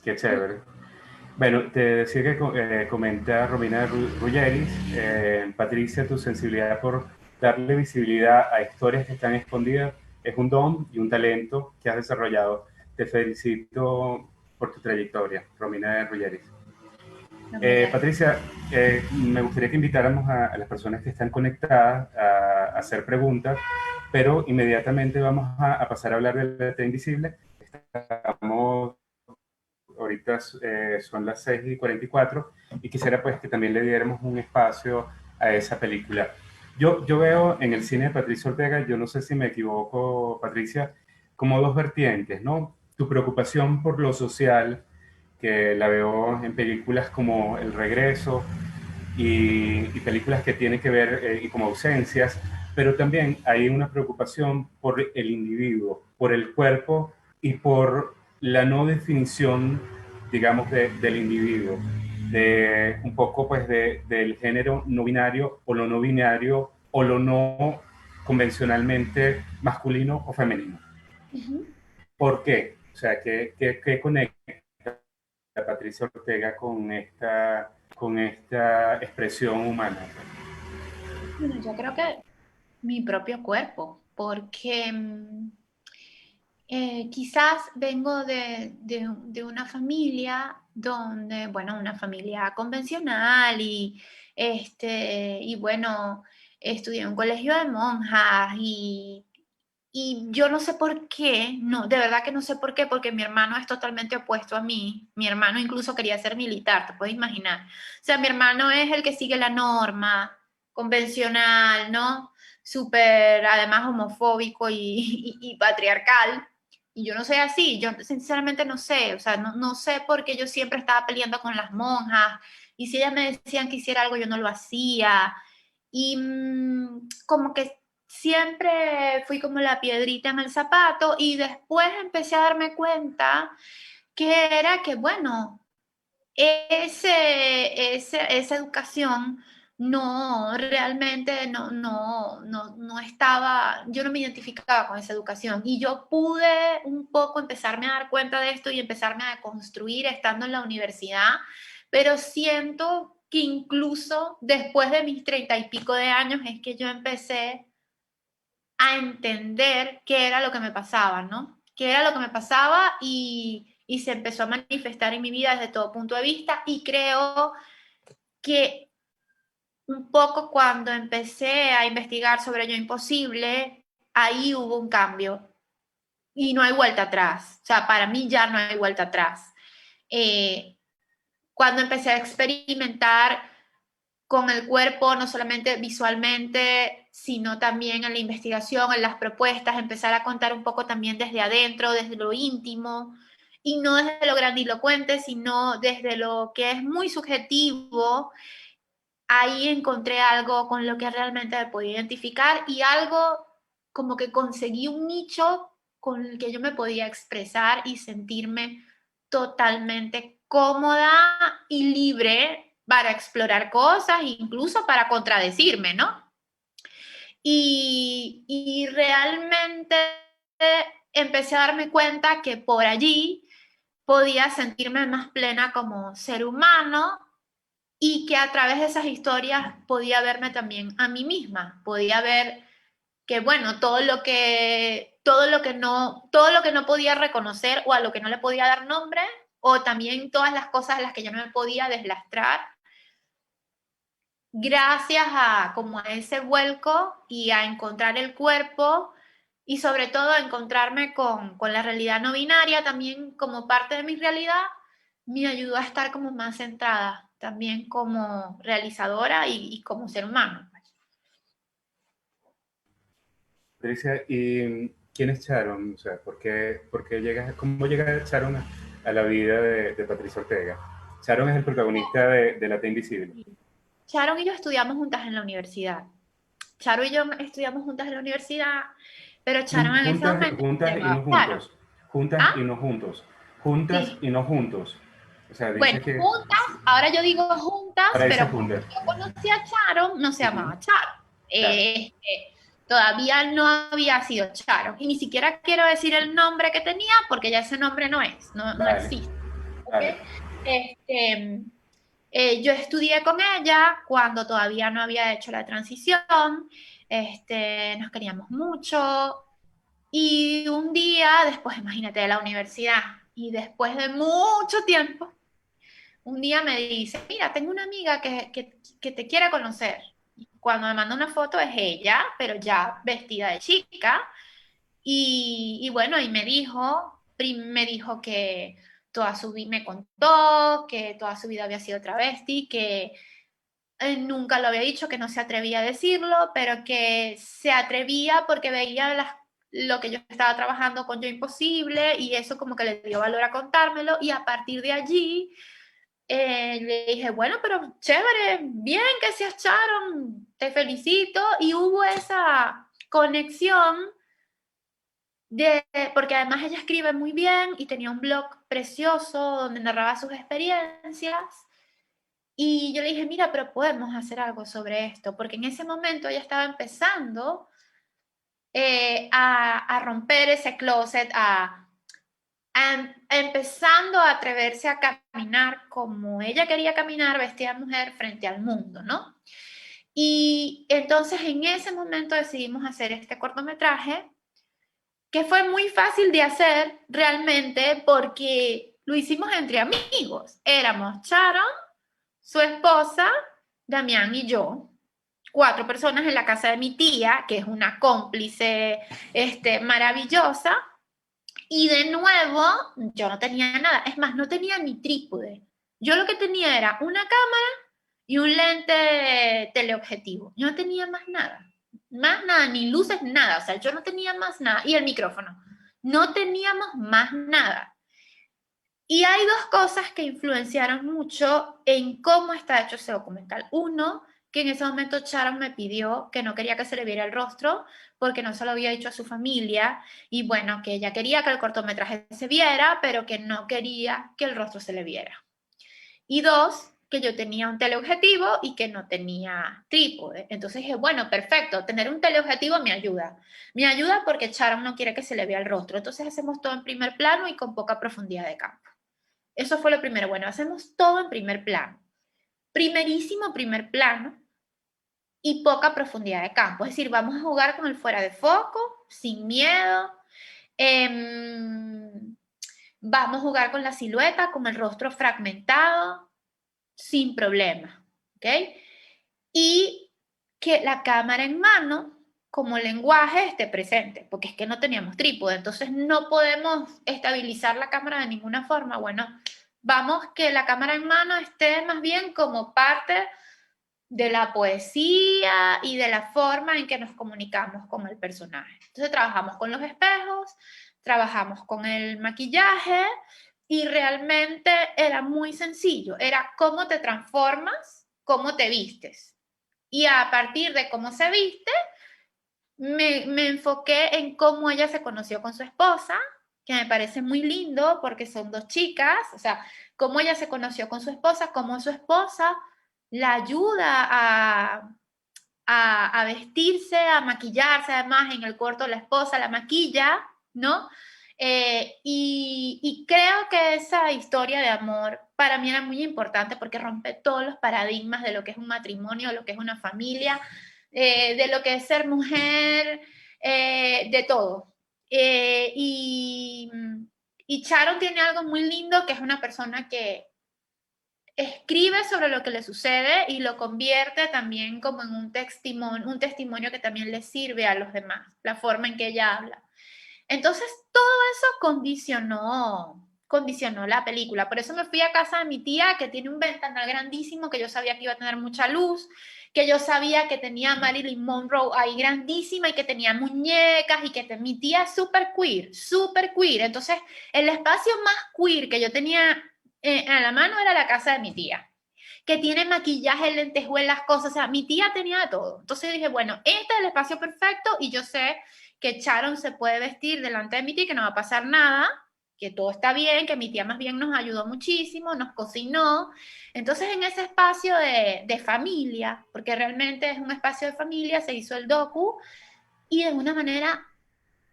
D: Qué chévere. Bueno, te decía que comenta Romina Ruggeris: Patricia, tu sensibilidad por darle visibilidad a historias que están escondidas es un don y un talento que has desarrollado. Te felicito por tu trayectoria, Romina Ruggeris. Patricia, me gustaría que invitáramos a las personas que están conectadas a hacer preguntas, pero inmediatamente vamos a pasar a hablar de La Letra Invisible. Estamos... Ahorita son las 6:44 y quisiera pues que también le diéramos un espacio a esa película. Yo veo en el cine de Patricia Ortega, yo no sé si me equivoco, Patricia, como dos vertientes, ¿no? Tu preocupación por lo social, que la veo en películas como El Regreso y películas que tienen que ver y como Ausencias, pero también hay una preocupación por el individuo, por el cuerpo y por la no definición, digamos, del individuo, de un poco pues del género no binario o lo no convencionalmente masculino o femenino. ¿Por qué? O sea, ¿qué conecta a Patricia Ortega con esta expresión humana?
E: Bueno, yo creo que mi propio cuerpo, porque quizás vengo de una familia donde, bueno, una familia convencional y bueno, estudié en un colegio de monjas y yo no sé por qué, no, de verdad que no sé por qué, porque mi hermano es totalmente opuesto a mí. Mi hermano incluso quería ser militar, te puedes imaginar. O sea, mi hermano es el que sigue la norma convencional, ¿no? Súper, además, homofóbico y patriarcal. Y yo no soy así, yo sinceramente no sé, o sea, no sé por qué yo siempre estaba peleando con las monjas, y si ellas me decían que hiciera algo, yo no lo hacía. Y como que siempre fui como la piedrita en el zapato y después empecé a darme cuenta que era que, bueno, esa educación no, realmente no estaba, yo no me identificaba con esa educación y yo pude un poco empezarme a dar cuenta de esto y empezarme a construir estando en la universidad, pero siento que incluso después de mis 30 y pico de años es que yo empecé a entender qué era lo que me pasaba, ¿no? Qué era lo que me pasaba y se empezó a manifestar en mi vida desde todo punto de vista y creo que un poco cuando empecé a investigar sobre Yo Imposible, ahí hubo un cambio y no hay vuelta atrás. O sea, para mí ya no hay vuelta atrás. Eh, Cuando empecé a experimentar con el cuerpo, no solamente visualmente, sino también en la investigación, en las propuestas, empezar a contar un poco también desde adentro, desde lo íntimo, y no desde lo grandilocuente, sino desde lo que es muy subjetivo. Ahí encontré algo con lo que realmente me podía identificar y algo como que conseguí un nicho con el que yo me podía expresar y sentirme totalmente cómoda y libre para explorar cosas, incluso para contradecirme, ¿no? Y realmente empecé a darme cuenta que por allí podía sentirme más plena como ser humano y que a través de esas historias podía verme también a mí misma, podía ver que bueno, todo lo que no podía reconocer o a lo que no le podía dar nombre, o también todas las cosas a las que yo no me podía deslastrar, gracias a como a ese vuelco y a encontrar el cuerpo y sobre todo a encontrarme con la realidad no binaria también como parte de mi realidad, me ayudó a estar como más centrada también como realizadora y como ser humano.
D: Patricia, ¿y quién es Sharon? O sea, cómo llega Sharon a la vida de Patricia Ortega? Sharon es el protagonista de La T Invisible.
E: Sharon y yo estudiamos juntas en la universidad. Charo y yo estudiamos juntas en la universidad, pero Sharon en ese
D: Juntas,
E: momento se
D: juntas y
E: llamaba
D: no
E: Sharon.
D: juntos. Juntas
E: ¿Ah?
D: y no juntos. Juntas
E: Sí.
D: y no juntos. O sea,
E: Bueno,
D: dice que
E: juntas, ahora yo digo juntas,
D: para
E: pero
D: esa
E: cuando
D: junta.
E: yo conocí a Sharon, no se
D: Uh -huh.
E: llamaba Sharon.
D: Claro.
E: Todavía no había sido Sharon. Y ni siquiera quiero decir el nombre que tenía, porque ya ese nombre no
D: Vale,
E: existe.
D: vale.
E: ¿Okay? Yo estudié con ella cuando todavía no había hecho la transición. Nos queríamos mucho. Y un día, después, imagínate, de la universidad, y después de mucho tiempo, un día me dice, mira, tengo una amiga que te quiere conocer. Cuando me manda una foto es ella, pero ya vestida de chica. Y bueno, y me dijo que toda su vida, me contó que toda su vida había sido travesti, que nunca lo había dicho, que no se atrevía a decirlo, pero que se atrevía porque veía lo que yo estaba trabajando con Yo Imposible y eso como que le dio valor a contármelo y a partir de allí le dije, bueno, pero chévere, bien que se echaron, te felicito y hubo esa conexión porque además ella escribe muy bien y tenía un blog precioso donde narraba sus experiencias. Y yo le dije, mira, pero podemos hacer algo sobre esto, porque en ese momento ella estaba empezando a romper ese closet, empezando a atreverse a caminar como ella quería caminar, vestida de mujer, frente al mundo, ¿no? Y entonces en ese momento decidimos hacer este cortometraje, que fue muy fácil de hacer realmente porque lo hicimos entre amigos. Éramos Sharon, su esposa, Damián y yo. 4 personas en la casa de mi tía, que es una cómplice maravillosa. Y de nuevo, yo no tenía nada. Es más, no tenía ni trípode. Yo lo que tenía era una cámara y un lente teleobjetivo. Yo no tenía más nada. Más nada, ni luces, nada. O sea, yo no tenía más nada. Y el micrófono. No teníamos más nada. Y hay 2 cosas que influenciaron mucho en cómo está hecho ese documental. Uno, que en ese momento Sharon me pidió que no quería que se le viera el rostro porque no se lo había dicho a su familia y bueno, que ella quería que el cortometraje se viera, pero que no quería que el rostro se le viera. Y 2, que yo tenía un teleobjetivo y que no tenía trípode. Entonces dije, bueno, perfecto, tener un teleobjetivo me ayuda. Me ayuda porque Sharon no quiere que se le vea el rostro. Entonces hacemos todo en primer plano y con poca profundidad de campo. Eso fue lo primero. Bueno, hacemos todo en primer plano. Primerísimo primer plano y poca profundidad de campo. Es decir, vamos a jugar con el fuera de foco, sin miedo. Vamos a jugar con la silueta, con el rostro fragmentado, sin problema. ¿Ok? Y que la cámara en mano, como lenguaje, esté presente, porque es que no teníamos trípode, entonces no podemos estabilizar la cámara de ninguna forma. Bueno, vamos que la cámara en mano esté más bien como parte de la poesía y de la forma en que nos comunicamos con el personaje. Entonces trabajamos con los espejos, trabajamos con el maquillaje y realmente era muy sencillo, era cómo te transformas, cómo te vistes. Y a partir de cómo se viste, me enfoqué en cómo ella se conoció con su esposa, que me parece muy lindo porque son 2 chicas, o sea, cómo ella se conoció con su esposa, cómo su esposa la ayuda a vestirse, a maquillarse, además en el corto la esposa la maquilla, ¿no? Y creo que esa historia de amor para mí era muy importante porque rompe todos los paradigmas de lo que es un matrimonio, de lo que es una familia, de lo que es ser mujer, de todo. Y Sharon tiene algo muy lindo, que es una persona que escribe sobre lo que le sucede y lo convierte también como en un testimonio que también le sirve a los demás, la forma en que ella habla. Entonces, todo eso condicionó la película. Por eso me fui a casa de mi tía, que tiene un ventanal grandísimo, que yo sabía que iba a tener mucha luz, que yo sabía que tenía a Marilyn Monroe ahí grandísima y que tenía muñecas y que mi tía es súper queer, súper queer. Entonces, el espacio más queer que yo tenía a la mano era la casa de mi tía, que tiene maquillaje, lentejuelas, cosas, o sea, mi tía tenía de todo. Entonces dije, bueno, este es el espacio perfecto y yo sé que Sharon se puede vestir delante de mi tía, que no va a pasar nada, que todo está bien, que mi tía más bien nos ayudó muchísimo, nos cocinó. Entonces en ese espacio de familia, porque realmente es un espacio de familia, se hizo el docu y de una manera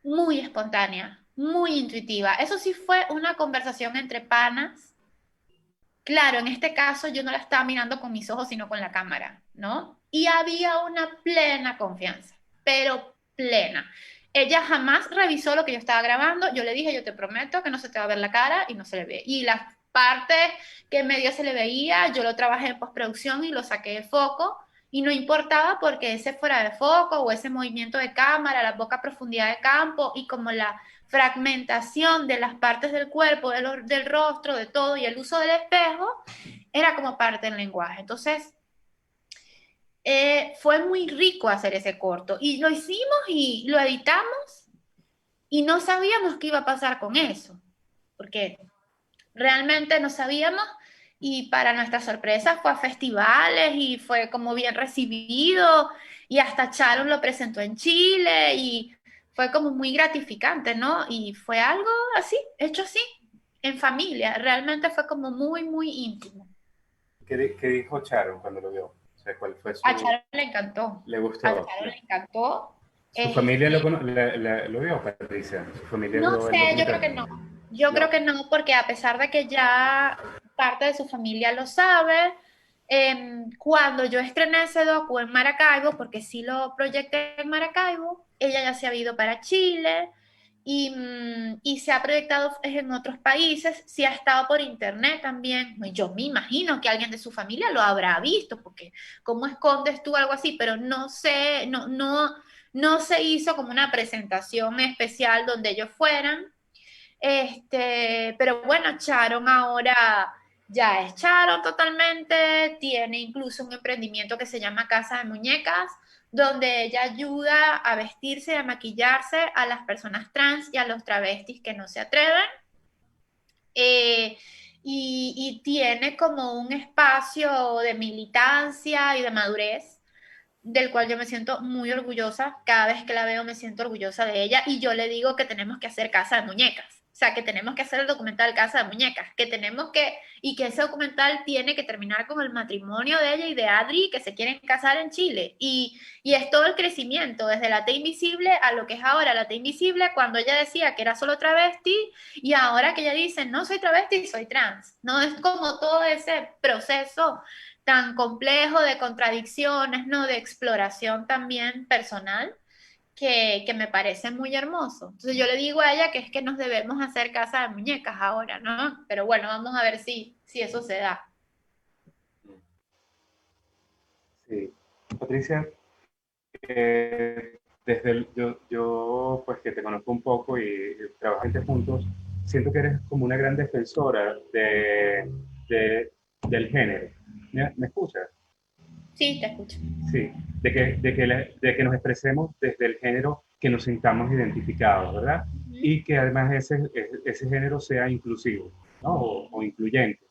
E: muy espontánea, muy intuitiva. Eso sí fue una conversación entre panas. Claro, en este caso yo no la estaba mirando con mis ojos, sino con la cámara, ¿no? Y había una plena confianza, pero plena. Ella jamás revisó lo que yo estaba grabando. Yo le dije, yo te prometo que no se te va a ver la cara y no se le ve. Y las partes que medio se le veía, yo lo trabajé en postproducción y lo saqué de foco. Y no importaba porque ese fuera de foco o ese movimiento de cámara, la poca profundidad de campo y como la fragmentación de las partes del cuerpo, del rostro, de todo, y el uso del espejo, era como parte del lenguaje. Entonces, fue muy rico hacer ese corto. Y lo hicimos y lo editamos y no sabíamos qué iba a pasar con eso, porque realmente no sabíamos y para nuestra sorpresa fue a festivales y fue como bien recibido y hasta Sharon lo presentó en Chile y fue como muy gratificante, ¿no? Y fue algo así, hecho así, en familia, realmente fue como muy, muy íntimo.
D: ¿Qué dijo Sharon cuando lo vio? O sea, ¿cuál fue su...
E: A Sharon le encantó.
D: ¿Le gustó?
E: A Sharon le encantó.
D: ¿Su familia lo vio, Patricia? ¿Su familia
E: No
D: vio el
E: sé, yo creo que
D: documental?
E: no. Yo creo
D: No.
E: que no, porque a pesar de que ya parte de su familia lo sabe, cuando yo estrené ese docu en Maracaibo, porque sí lo proyecté en Maracaibo, ella ya se ha ido para Chile y se ha proyectado en otros países, sí ha estado por internet también. Yo me imagino que alguien de su familia lo habrá visto, porque ¿cómo escondes tú algo así? Pero no sé, no se hizo como una presentación especial donde ellos fueran. Pero bueno, Sharon ahora ya es Sharon totalmente, tiene incluso un emprendimiento que se llama Casa de Muñecas, donde ella ayuda a vestirse y a maquillarse a las personas trans y a los travestis que no se atreven. Eh, y tiene como un espacio de militancia y de madurez del cual yo me siento muy orgullosa. Cada vez que la veo me siento orgullosa de ella y yo le digo que tenemos que hacer Casa de Muñecas. O sea, que tenemos que hacer el documental Casa de Muñecas, que tenemos que, y que ese documental tiene que terminar con el matrimonio de ella y de Adri, que se quieren casar en Chile. Y es todo el crecimiento, desde la T invisible a lo que es ahora la T invisible, cuando ella decía que era solo travesti, y ahora que ella dice, no soy travesti, soy trans. No es como todo ese proceso tan complejo de contradicciones, ¿no? De exploración también personal, que me parece muy hermoso. Entonces yo le digo a ella que es que nos debemos hacer casa de muñecas ahora, ¿no? Pero bueno, vamos a ver si eso se da.
D: Sí. Patricia, yo, pues que te conozco un poco y trabajamos juntos, siento que eres como una gran defensora del género. ¿Me escuchas?
E: Sí, te escucho.
D: Sí, de que nos expresemos desde el género que nos sintamos identificados, ¿verdad?
E: Uh -huh.
D: Y que además ese género sea inclusivo, ¿no? O incluyente.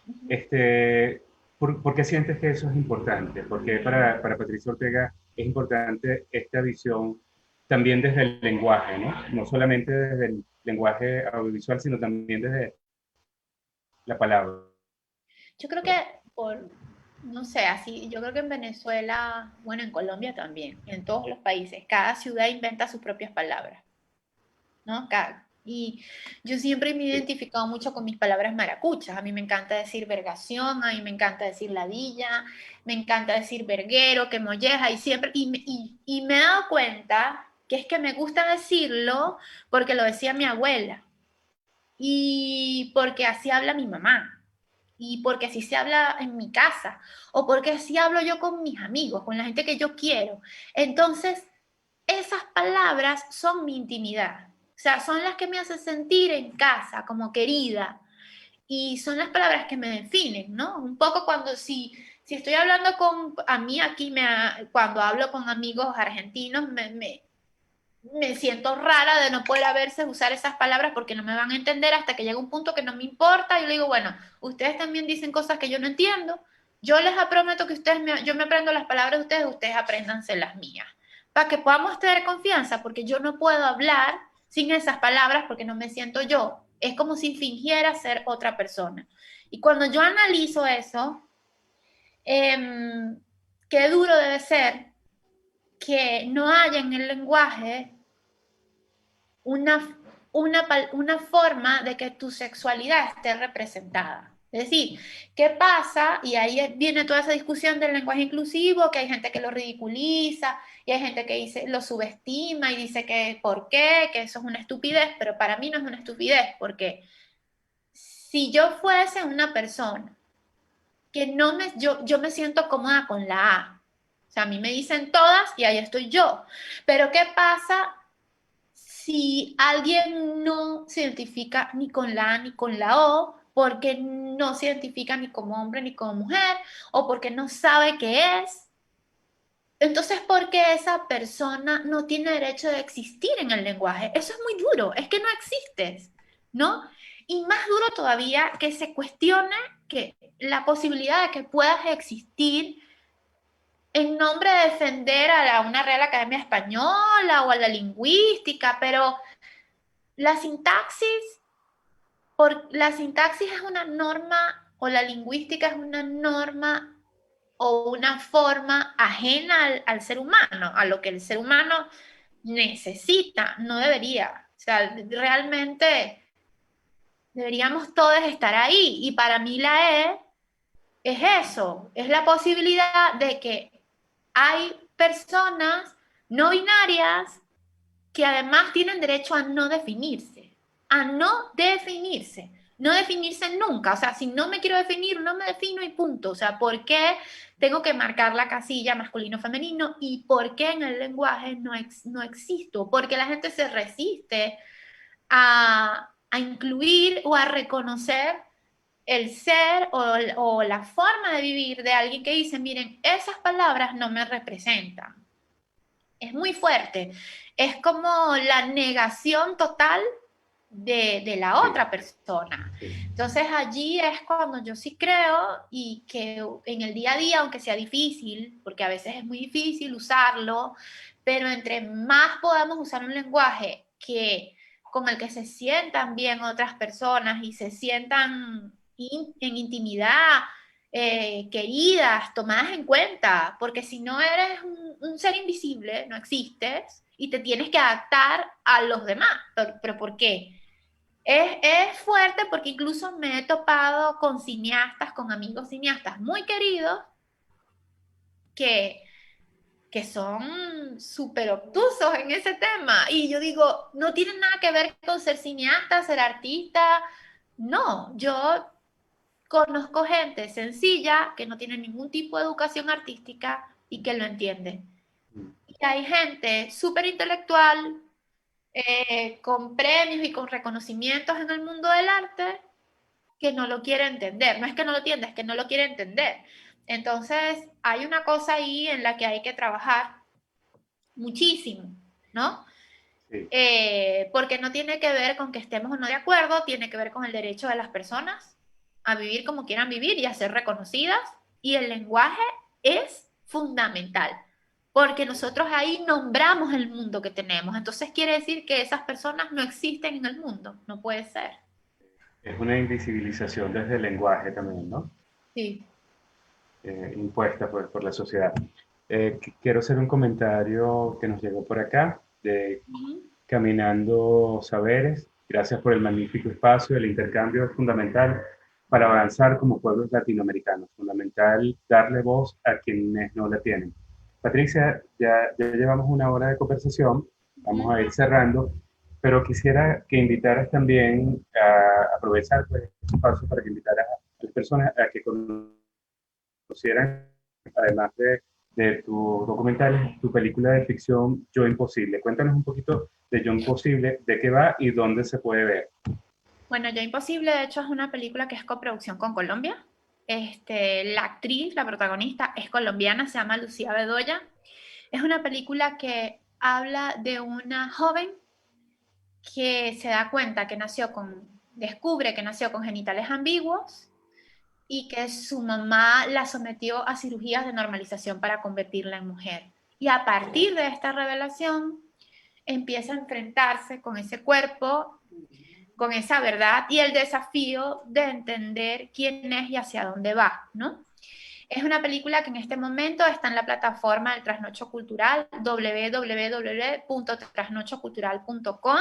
E: Uh -huh.
D: ¿Por qué sientes que eso es importante? Porque para Patricia Ortega es importante esta visión también desde el lenguaje, ¿no? No solamente desde el lenguaje audiovisual, sino también desde la palabra.
E: Yo creo que no sé, así, yo creo que en Venezuela, bueno, en Colombia también, en todos los países, cada ciudad inventa sus propias palabras, ¿no? Y yo siempre me he identificado mucho con mis palabras maracuchas. A mí me encanta decir vergación, a mí me encanta decir ladilla, me encanta decir verguero, que molleja, y siempre, y me he dado cuenta que es que me gusta decirlo porque lo decía mi abuela, y porque así habla mi mamá, y porque así se habla en mi casa, o porque así hablo yo con mis amigos, con la gente que yo quiero. Entonces, esas palabras son mi intimidad. O sea, son las que me hacen sentir en casa, como querida. Y son las palabras que me definen, ¿no? Un poco cuando si estoy hablando a mí aquí, cuando hablo con amigos argentinos, me siento rara de no poder a veces usar esas palabras porque no me van a entender hasta que llega un punto que no me importa. Yo le digo, bueno, ustedes también dicen cosas que yo no entiendo. Yo les prometo que yo me aprendo las palabras de ustedes apréndanse las mías. Para que podamos tener confianza, porque yo no puedo hablar sin esas palabras porque no me siento yo. Es como si fingiera ser otra persona. Y cuando yo analizo eso, qué duro debe ser que no haya en el lenguaje una, una forma de que tu sexualidad esté representada. Es decir, ¿qué pasa? Y ahí viene toda esa discusión del lenguaje inclusivo, que hay gente que lo ridiculiza y hay gente que dice, lo subestima y dice que ¿por qué? Que eso es una estupidez, pero para mí no es una estupidez, porque si yo fuese una persona que no me, yo me siento cómoda con la A, o sea, a mí me dicen todas y ahí estoy yo, pero ¿qué pasa si alguien no se identifica ni con la A ni con la O, porque no se identifica ni como hombre ni como mujer, o porque no sabe qué es? Entonces, ¿por qué esa persona no tiene derecho de existir en el lenguaje? Eso es muy duro, es que no existes, ¿no? Y más duro todavía que se cuestione que la posibilidad de que puedas existir en nombre de defender una Real Academia Española o a la lingüística, pero la sintaxis, la sintaxis es una norma o la lingüística es una norma o una forma ajena al ser humano, a lo que el ser humano necesita, no debería. O sea, realmente Deberíamos todos estar ahí. Y para mí la es eso, es la posibilidad de que hay personas no binarias que además tienen derecho a no definirse, no definirse nunca. O sea, si no me quiero definir, no me defino y punto. O sea, ¿por qué tengo que marcar la casilla masculino-femenino? ¿Y por qué en el lenguaje no existo? Porque la gente se resiste a incluir o a reconocer el ser o la forma de vivir de alguien que dice, miren, esas palabras no me representan. Es muy fuerte. Es como la negación total de la otra persona. Entonces allí es cuando yo sí creo y que en el día a día, aunque sea difícil, porque a veces es muy difícil usarlo, pero entre más podamos usar un lenguaje con el que se sientan bien otras personas y se sientan en intimidad, queridas, tomadas en cuenta, porque si no eres un ser invisible, no existes y te tienes que adaptar a los demás. ¿Pero por qué? Es fuerte porque incluso me he topado con cineastas, con amigos cineastas muy queridos que, que son súper obtusos en ese tema. Y yo digo, no tienen nada que ver con ser cineasta, ser artista. No, yo conozco gente sencilla que no tiene ningún tipo de educación artística y que lo entiende. Y hay gente súper intelectual, con premios y con reconocimientos en el mundo del arte, que no lo quiere entender. No es que no lo entienda, es que no lo quiere entender. Entonces, hay una cosa ahí en la que hay que trabajar muchísimo, ¿no?
D: Sí.
E: Porque no tiene que ver con que estemos o no de acuerdo, tiene que ver con el derecho de las personas a vivir como quieran vivir y a ser reconocidas, y el lenguaje es fundamental, porque nosotros ahí nombramos el mundo que tenemos, entonces quiere decir que esas personas no existen en el mundo, no puede ser.
D: Es una invisibilización desde el lenguaje también, ¿no?
E: Sí.
D: Impuesta por la sociedad. Quiero hacer un comentario que nos llegó por acá, de Caminando Saberes. Gracias por el magnífico espacio. El intercambio es fundamental para avanzar como pueblos latinoamericanos. Fundamental darle voz a quienes no la tienen. Patricia, ya llevamos una hora de conversación. Vamos a ir cerrando, pero quisiera que invitaras también a aprovechar pues, este espacio para que invitaras a las personas a que conocieran, además de tus documentales, tu película de ficción Yo Imposible. Cuéntanos un poquito de Yo Imposible, de qué va y dónde se puede ver.
E: Bueno, Yo Imposible, de hecho, es una película que es coproducción con Colombia. La actriz, la protagonista, es colombiana, se llama Lucía Bedoya. Es una película que habla de una joven que se da cuenta que descubre que nació con genitales ambiguos y que su mamá la sometió a cirugías de normalización para convertirla en mujer. Y a partir de esta revelación empieza a enfrentarse con ese cuerpo, con esa verdad y el desafío de entender quién es y hacia dónde va, ¿no? Es una película que en este momento está en la plataforma del Trasnocho Cultural, www.trasnochocultural.com,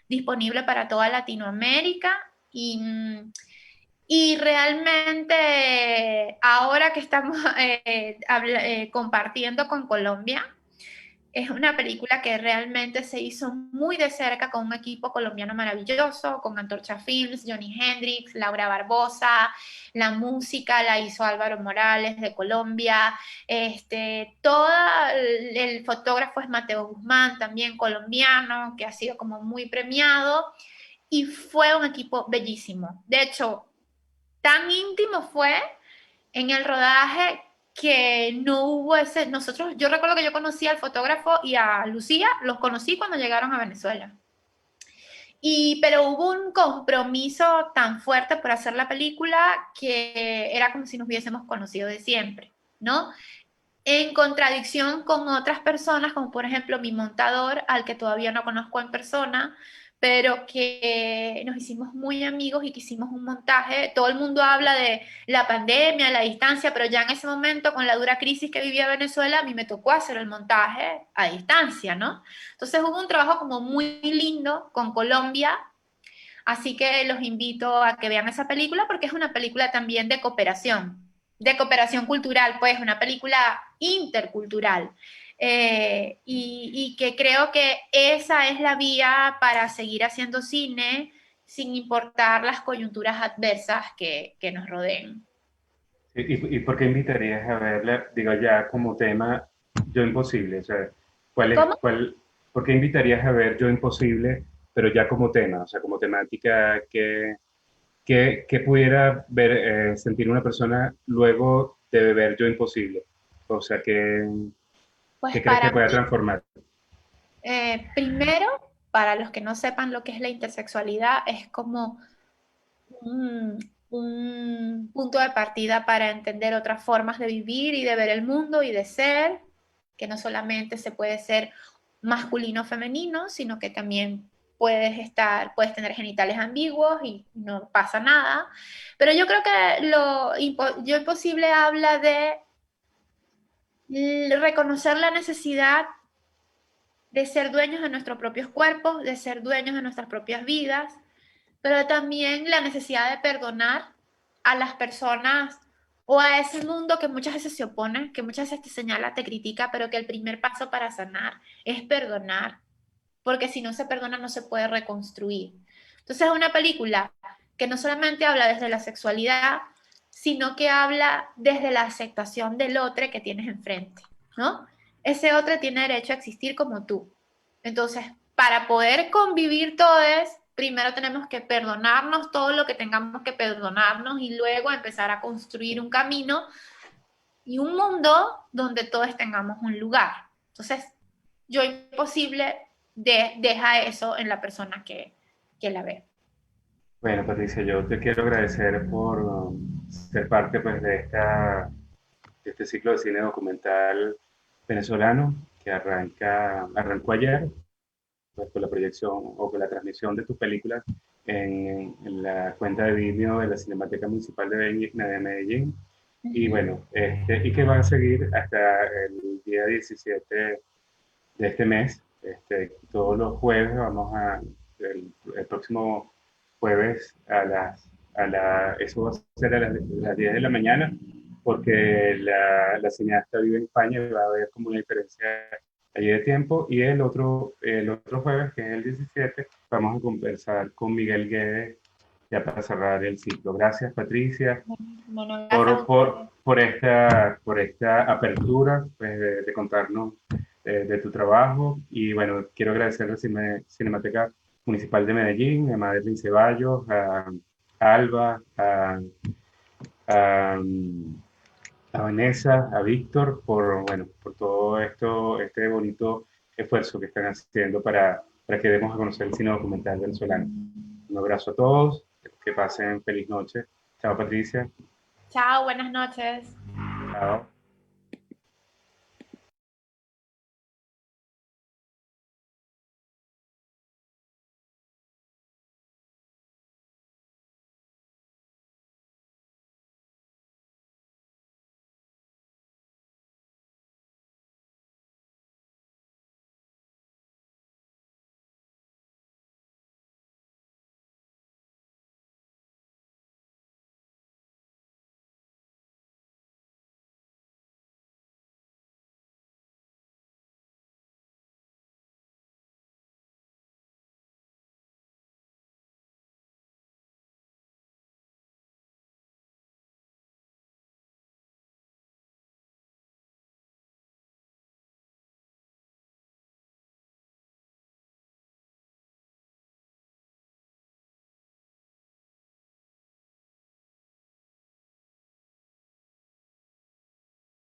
E: disponible para toda Latinoamérica y realmente ahora que estamos compartiendo con Colombia, es una película que realmente se hizo muy de cerca con un equipo colombiano maravilloso, con Antorcha Films, Johnny Hendrix, Laura Barbosa, la música la hizo Álvaro Morales de Colombia, todo el fotógrafo es Mateo Guzmán, también colombiano, que ha sido como muy premiado, y fue un equipo bellísimo. De hecho, tan íntimo fue en el rodaje que no hubo yo recuerdo que yo conocí al fotógrafo y a Lucía, los conocí cuando llegaron a Venezuela. Pero hubo un compromiso tan fuerte por hacer la película que era como si nos hubiésemos conocido de siempre, ¿no? En contradicción con otras personas, como por ejemplo mi montador, al que todavía no conozco en persona, pero que nos hicimos muy amigos y que hicimos un montaje. Todo el mundo habla de la pandemia, la distancia, pero ya en ese momento, con la dura crisis que vivía Venezuela, a mí me tocó hacer el montaje a distancia, ¿no? Entonces hubo un trabajo como muy lindo con Colombia, Así que los invito a que vean esa película porque es una película también de cooperación cultural, pues una película intercultural. Y que creo que esa es la vía para seguir haciendo cine sin importar las coyunturas adversas que nos rodeen.
D: ¿Y por qué invitarías a verla, digo ya como tema, Yo Imposible? O sea,
E: ¿Cómo?
D: ¿por qué invitarías a ver Yo Imposible, pero ya como tema, o sea, como temática que pudiera ver, sentir una persona luego de ver Yo Imposible? O sea,
E: Pues
D: ¿qué crees
E: para
D: que pueda
E: mí,
D: transformar?
E: primero, para los que no sepan lo que es la intersexualidad, es como un punto de partida para entender otras formas de vivir y de ver el mundo y de ser, que no solamente se puede ser masculino o femenino, sino que también puedes tener genitales ambiguos y no pasa nada. Pero yo creo que Yo Imposible habla de reconocer la necesidad de ser dueños de nuestros propios cuerpos, de ser dueños de nuestras propias vidas, pero también la necesidad de perdonar a las personas o a ese mundo que muchas veces se opone, que muchas veces te señala, te critica, pero que el primer paso para sanar es perdonar, porque si no se perdona no se puede reconstruir. Entonces es una película que no solamente habla desde la sexualidad, sino que habla desde la aceptación del otro que tienes enfrente, ¿no? Ese otro tiene derecho a existir como tú. Entonces, para poder convivir todos, primero tenemos que perdonarnos todo lo que tengamos que perdonarnos y luego empezar a construir un camino y un mundo donde todos tengamos un lugar. Entonces, Yo Imposible deja eso en la persona que la ve.
D: Bueno, Patricia, yo te quiero agradecer por ser parte pues, de este ciclo de cine documental venezolano que arrancó ayer pues, con la proyección o con la transmisión de tus películas en la cuenta de Vimeo de la Cinemateca Municipal de Medellín. Y bueno, y que va a seguir hasta el día 17 de este mes. Todos los jueves el próximo jueves eso va a ser a las 10 de la mañana, porque la cineasta vive en España y va a haber como una diferencia allí de tiempo. Y el otro jueves, que es el 17, vamos a conversar con Miguel Guedes ya para cerrar el ciclo. Gracias, Patricia,
E: Bueno, gracias a
D: por esta apertura pues, de contarnos de tu trabajo. Y bueno, quiero agradecer a la Cinemateca Municipal de Medellín, a Madeline Ceballos, a Alba, a, a Vanessa, a Víctor, por todo esto, este bonito esfuerzo que están haciendo para que demos a conocer el cine documental venezolano. Un abrazo a todos, que pasen feliz noche. Chao, Patricia.
E: Chao, buenas noches.
D: Chao.